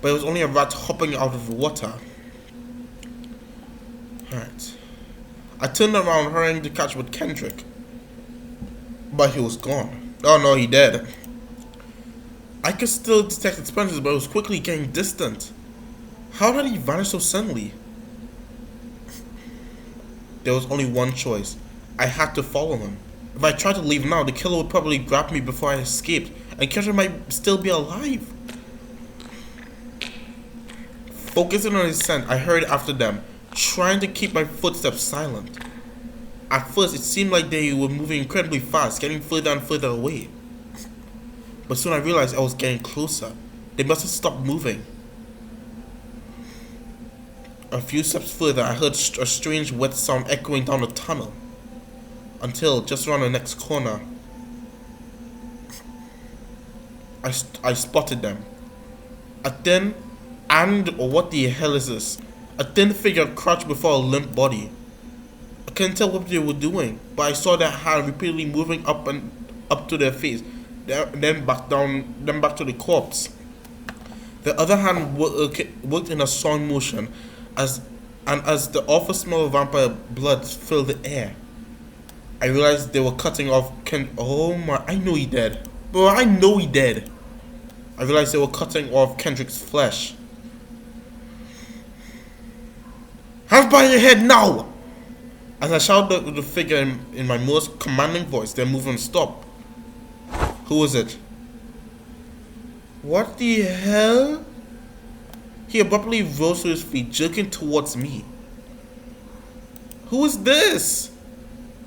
but it was only a rat hopping out of the water. Alright. I turned around, hurrying to catch with Kendrick, but he was gone. Oh no, he dead. I could still detect its presence, but it was quickly getting distant. How did he vanish so suddenly? There was only one choice. I had to follow him. If I tried to leave now, the killer would probably grab me before I escaped, and Kendrick might still be alive. Focusing on his scent, I hurried after them, trying to keep my footsteps silent. At first, it seemed like they were moving incredibly fast, getting further and further away. But soon I realized I was getting closer. They must have stopped moving. A few steps further, I heard a strange wet sound echoing down the tunnel. Until, just around the next corner, I spotted them. A thin, or what the hell is this? A thin figure crouched before a limp body. I couldn't tell what they were doing, but I saw their hand repeatedly moving up to their face, then back down, then back to the corpse. The other hand worked in a sawing motion, as the awful smell of vampire blood filled the air. I realized they were cutting off oh my, I know he dead. Bro, I know he dead. I realized they were cutting off Kendrick's flesh. Hands by your head now! As I shouted at the figure in my most commanding voice, their movement stopped. Who was it? What the hell? He abruptly rose to his feet, jerking towards me. Who is this?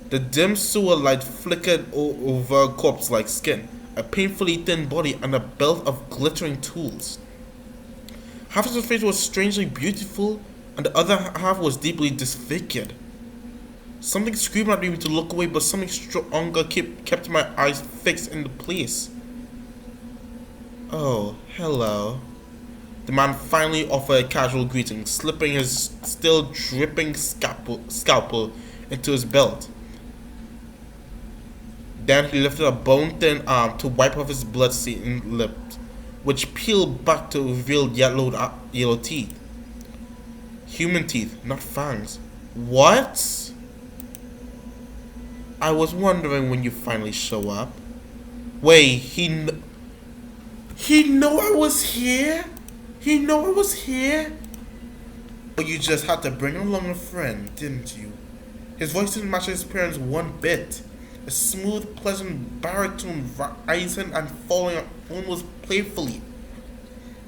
The dim sewer light flickered over a corpse-like skin, a painfully thin body, and a belt of glittering tools. Half of his face was strangely beautiful, and the other half was deeply disfigured. Something screamed at me to look away, but something stronger kept my eyes fixed in the place. Oh, hello. The man finally offered a casual greeting, slipping his still dripping scalpel into his belt. Then he lifted a bone-thin arm to wipe off his blood-stained lips, which peeled back to reveal yellow teeth. Human teeth, not fangs. What? I was wondering when you finally show up. Wait, he know I was here? He know I was here? But you just had to bring along a friend, didn't you? His voice didn't match his appearance one bit. A smooth, pleasant baritone rising and falling almost playfully.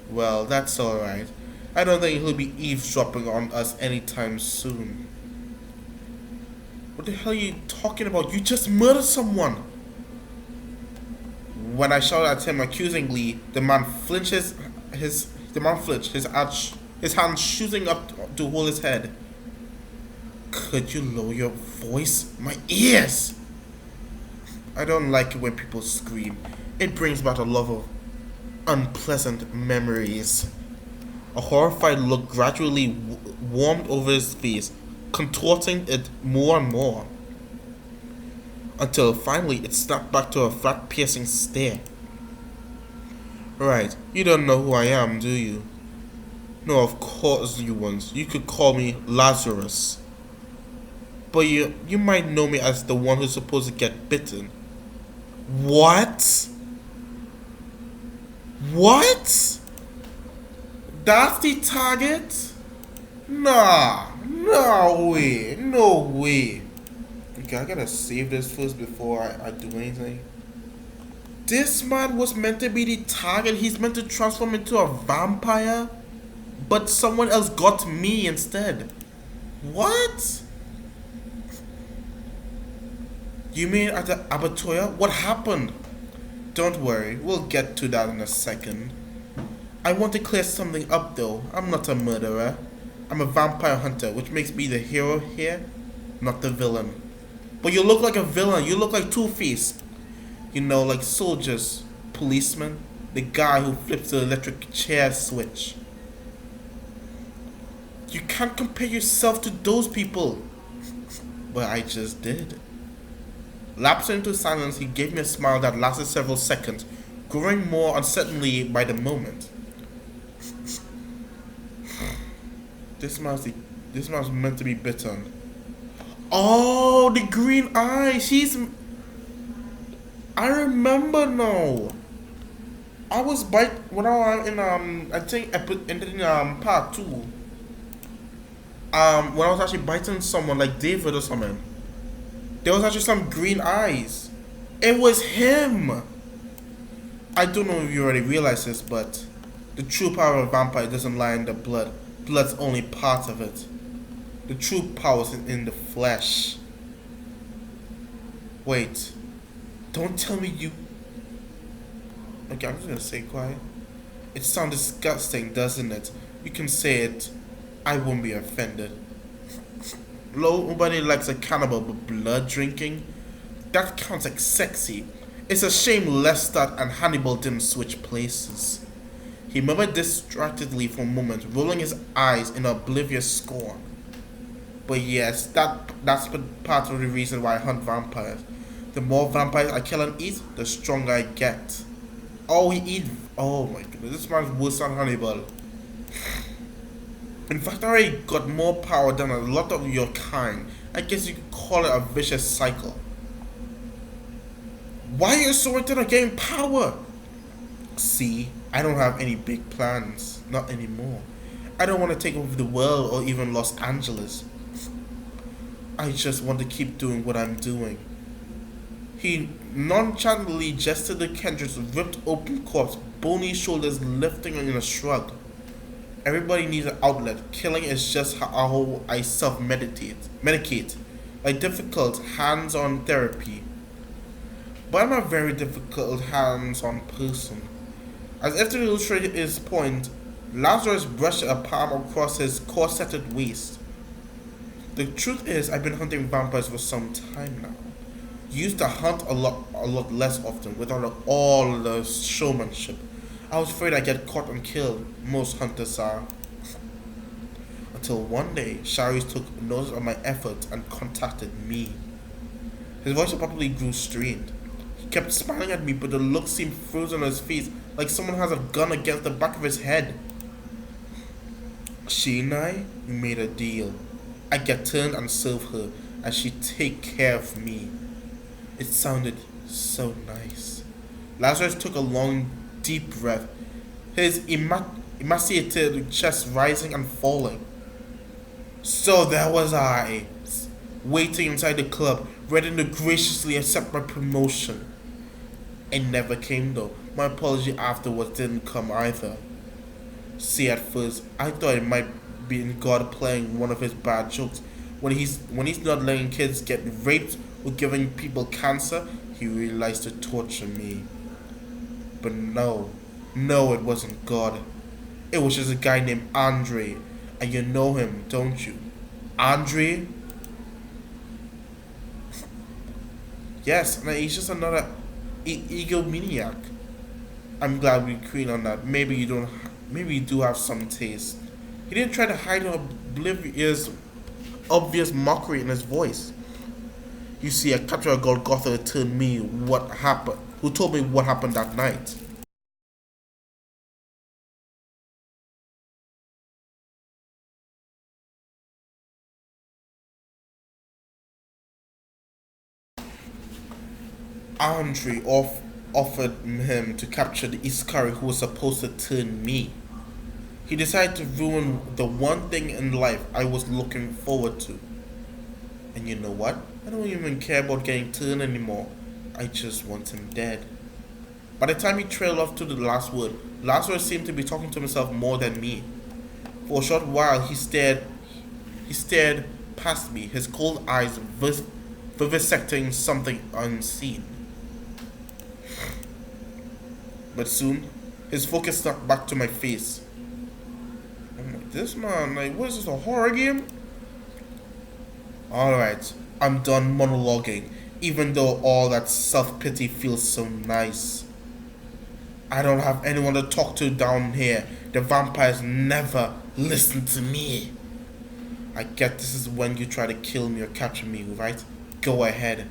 Well, that's alright. I don't think he'll be eavesdropping on us anytime soon. What the hell are you talking about? You just murdered someone! When I shouted at him accusingly, the man flinched, his hand shooting up to hold his head. Could you lower your voice? My ears! I don't like it when people scream. It brings back a lot of unpleasant memories. A horrified look gradually warmed over his face, contorting it more and more, until finally it snapped back to a flat, piercing stare. Right, you don't know who I am, do you? No, of course you won't. You could call me Lazarus. But you might know me as the one who's supposed to get bitten. What? What? That's the target? Nah, no way, no way. Okay, I gotta save this first before I do anything. This man was meant to be the target. He's meant to transform into a vampire, but someone else got me instead. What? You mean at the abattoir? What happened? Don't worry, we'll get to that in a second. I want to clear something up though. I'm not a murderer. I'm a vampire hunter, which makes me the hero here, not the villain. But you look like a villain. You look like Two-Face. You know, like soldiers, policemen, the guy who flips the electric chair switch. You can't compare yourself to those people. But I just did. Lapsing into silence, he gave me a smile that lasted several seconds, growing more uncertainly by the moment. This man's meant to be bitten. Oh, the green eyes. I remember now. I was when I was in I think in part 2. When I was actually biting someone like David or something. There was actually some green eyes. It was him. I don't know if you already realized this, but the true power of a vampire doesn't lie in the blood. Blood's only part of it. The true power is in the flesh. Wait, don't tell me you. Okay, I'm just gonna say quiet. It sounds disgusting, doesn't it? You can say it. I won't be offended. Nobody likes a cannibal but blood drinking. That counts like sexy. It's a shame Lestat and Hannibal didn't switch places. He murmured distractedly for a moment, rolling his eyes in oblivious scorn. But yes, that's part of the reason why I hunt vampires. The more vampires I kill and eat, the stronger I get. Oh, he eat. Oh my goodness, this man's worse than Hannibal. In fact, I already got more power than a lot of your kind. I guess you could call it a vicious cycle. Why are you so intent on getting power? See, I don't have any big plans. Not anymore. I don't want to take over the world or even Los Angeles. I just want to keep doing what I'm doing. He nonchalantly gestured to Kendrick's ripped open corpse, bony shoulders lifting in a shrug. Everybody needs an outlet. Killing is just how I medicate. Like difficult hands-on therapy. But I'm a very difficult hands-on person. As if to illustrate his point, Lazarus brushed a palm across his corseted waist. The truth is, I've been hunting vampires for some time now. Used to hunt a lot less often, without all the showmanship. I was afraid I'd get caught and killed. Most hunters are. Until one day, Sharice took notice of my efforts and contacted me. His voice abruptly grew strained. He kept smiling at me, but the look seemed frozen on his face, like someone has a gun against the back of his head. She and I, we made a deal. I'd get turned and serve her, and she'd take care of me. It sounded so nice. Lazarus took a long, deep breath, his emaciated chest rising and falling. So there was I, waiting inside the club, ready to graciously accept my promotion. It never came though. My apology afterwards didn't come either. See, at first, I thought it might be God playing one of his bad jokes. When he's not letting kids get raped or giving people cancer, he really likes to torture me. But no, it wasn't God. It was just a guy named Andre, and you know him, don't you? Andre? Yes, and he's just another egomaniac. I'm glad we agreed on that. Maybe you do have some taste. He didn't try to hide an obvious mockery in his voice. You see, a capture of Golgotha told me what happened. Who told me what happened that night? Andre offered him to capture the Iskari who was supposed to turn me. He decided to ruin the one thing in life I was looking forward to. And you know what? I don't even care about getting turned anymore. I just want him dead. By the time he trailed off to the last word, Lazarus seemed to be talking to himself more than me. For a short while he stared past me, his cold eyes vivisecting something unseen. But soon, his focus snapped back to my face. I'm like, this man, like, what is this, a horror game? Alright, I'm done monologuing, even though all that self-pity feels so nice. I don't have anyone to talk to down here. The vampires never listen to me. I get this is when you try to kill me or capture me, right? Go ahead.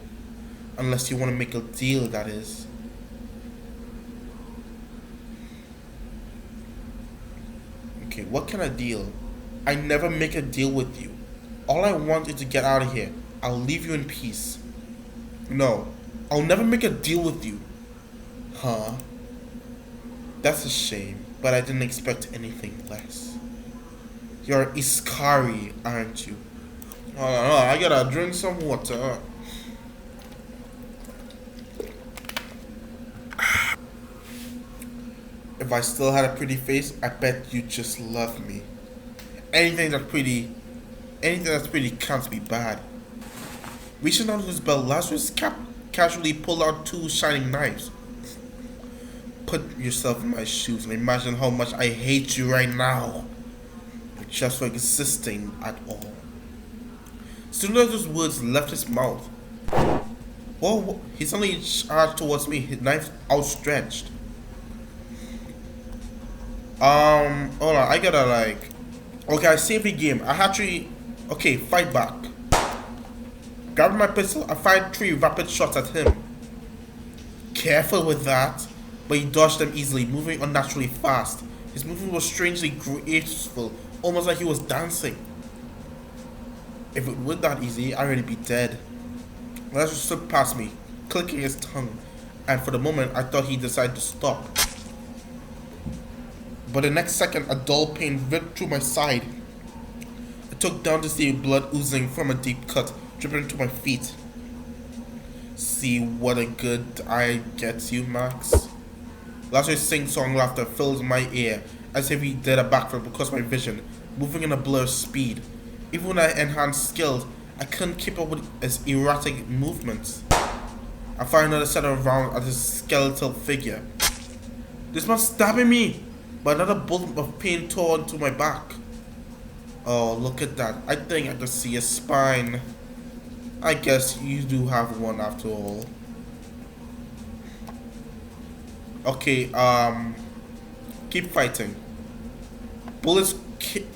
Unless you want to make a deal, that is. Okay, what kind of deal? I never make a deal with you. All I want is to get out of here. I'll leave you in peace. No, I'll never make a deal with you. Huh? That's a shame, but I didn't expect anything less. You're Iskari, aren't you? Oh, no, I gotta drink some water. If I still had a pretty face, I bet you'd just love me. Anything that's pretty can't be bad. Reaching out his belt, Lazarus casually pulled out two shining knives. Put yourself in my shoes and imagine how much I hate you right now, just for existing at all. Soon as those words left his mouth, well, he suddenly charged towards me, his knife outstretched. Hold on, I gotta like, okay, I saved the game. I had to, okay, fight back. Grabbing my pistol, I fired 3 rapid shots at him. Careful with that, but he dodged them easily, moving unnaturally fast. His movement was strangely graceful, almost like he was dancing. If it were that easy, I'd already be dead. Lazarus slipped past me, clicking his tongue, and for the moment I thought he decided to stop. But the next second, a dull pain ripped through my side. I took down to see blood oozing from a deep cut, dripping into my feet. See what a good eye gets you, Max? Lazarus' sing-song laughter filled my ear, as if he did a backflip because of my vision, moving in a blur of speed. Even when I enhanced skills, I couldn't keep up with his erratic movements. I fired another set of rounds at his skeletal figure. This man's stabbing me! But another bolt of pain tore into my back. Oh, look at that. I think I can see a spine. I guess you do have one after all. Okay, keep fighting. Bullets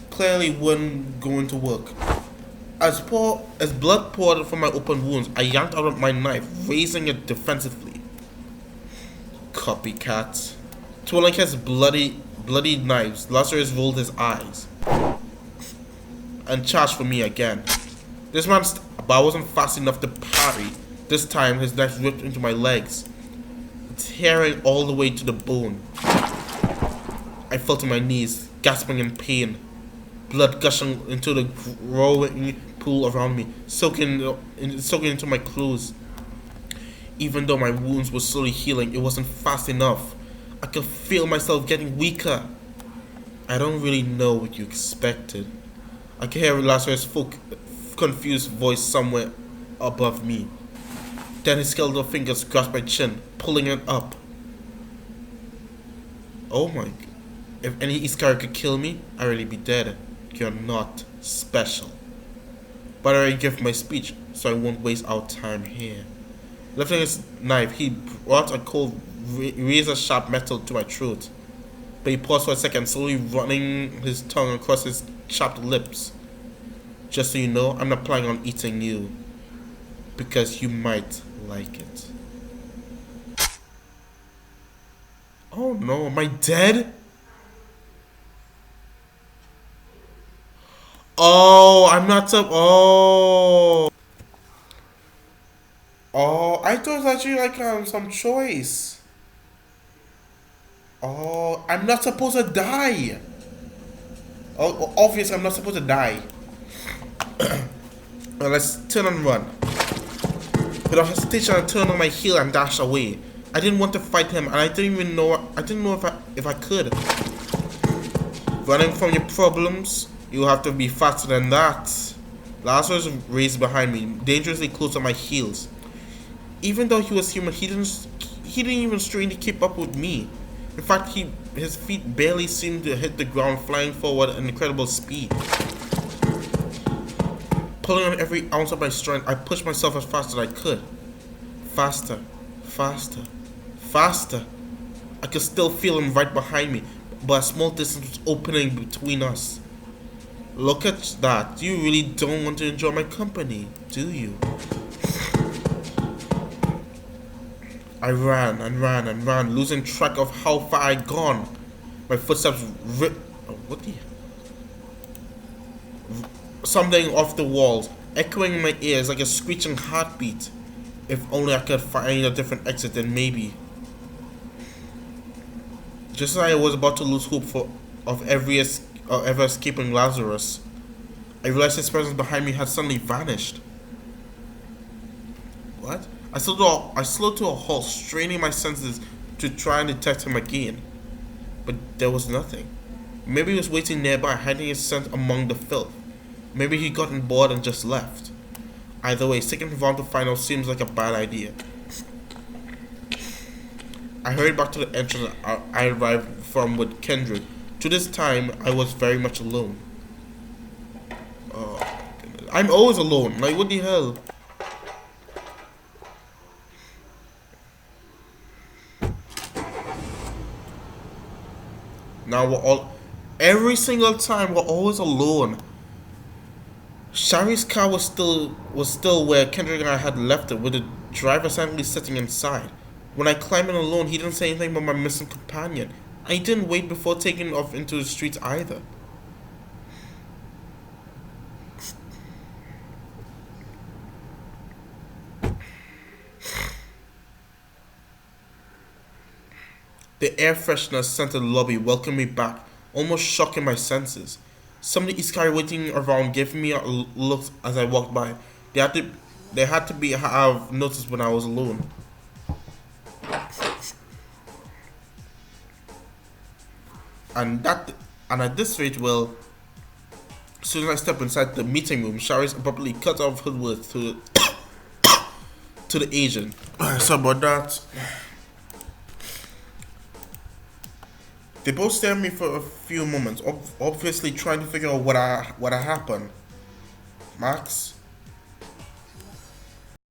clearly weren't going to work. As blood poured from my open wounds, I yanked out my knife, raising it defensively. Copycat. Twirling his bloody knives, Lazarus rolled his eyes and charged for me again. This man, but I wasn't fast enough to parry. This time, his knife ripped into my legs, tearing all the way to the bone. I fell to my knees, gasping in pain, blood gushing into the growing pool around me, soaking into my clothes. Even though my wounds were slowly healing, it wasn't fast enough. I could feel myself getting weaker. I don't really know what you expected. I could hear Lazarus' confused voice somewhere above me. Then his skeletal fingers grasped my chin, pulling it up. Oh my god. If any Iskari could kill me, I'd already be dead. You're not special. But I already gave my speech, so I won't waste our time here. Lifting his knife, he brought a cold razor-sharp metal to my throat. But he paused for a second, slowly running his tongue across his chapped lips. Just so you know, I'm not planning on eating you. Because you might like it. Oh no, am I dead? Oh, I'm not oh. Oh, I thought it was actually like some choice. Oh, I'm not supposed to die. Oh, obviously I'm not supposed to die. Well, let's turn and run. Without hesitation, I turned on my heel and dashed away. I didn't want to fight him, and I didn't know if I could. Running from your problems, you have to be faster than that. Lazarus raced behind me, dangerously close to my heels. Even though he was human, he didn't even strain to keep up with me. In fact, his feet barely seemed to hit the ground, flying forward at an incredible speed. Pulling on every ounce of my strength, I pushed myself as fast as I could. Faster, faster, faster. I could still feel him right behind me, but a small distance was opening between us. Look at that. You really don't want to enjoy my company, do you? I ran and ran and ran, losing track of how far I'd gone. My footsteps something off the walls, echoing in my ears like a screeching heartbeat. If only I could find a different exit, then maybe. Just as I was about to lose hope of ever escaping Lazarus, I realized his presence behind me had suddenly vanished. What? I slowed to a halt, straining my senses to try and detect him again. But there was nothing. Maybe he was waiting nearby, hiding his scent among the filth. Maybe he'd gotten bored and just left. Either way, sticking around to find out seems like a bad idea. I hurried back to the entrance I arrived from with Kendrick. To this time, I was very much alone. Oh, I'm always alone. Like, what the hell? Now we're all. Every single time, we're always alone. Shari's car was still where Kendrick and I had left it, with the driver silently sitting inside. When I climbed in alone, he didn't say anything about my missing companion. And he didn't wait before taking off into the streets either. The air freshener scented lobby welcomed me back, almost shocking my senses. Some of the East Sky waiting around gave me a look as I walked by. They had to, they had to be have noticed when I was alone. And that, and at this rate, well, as soon as I step inside the meeting room, Sharice abruptly cut off her words to the agent. So about that, they both stared at me for a few moments, obviously trying to figure out what happened. Max,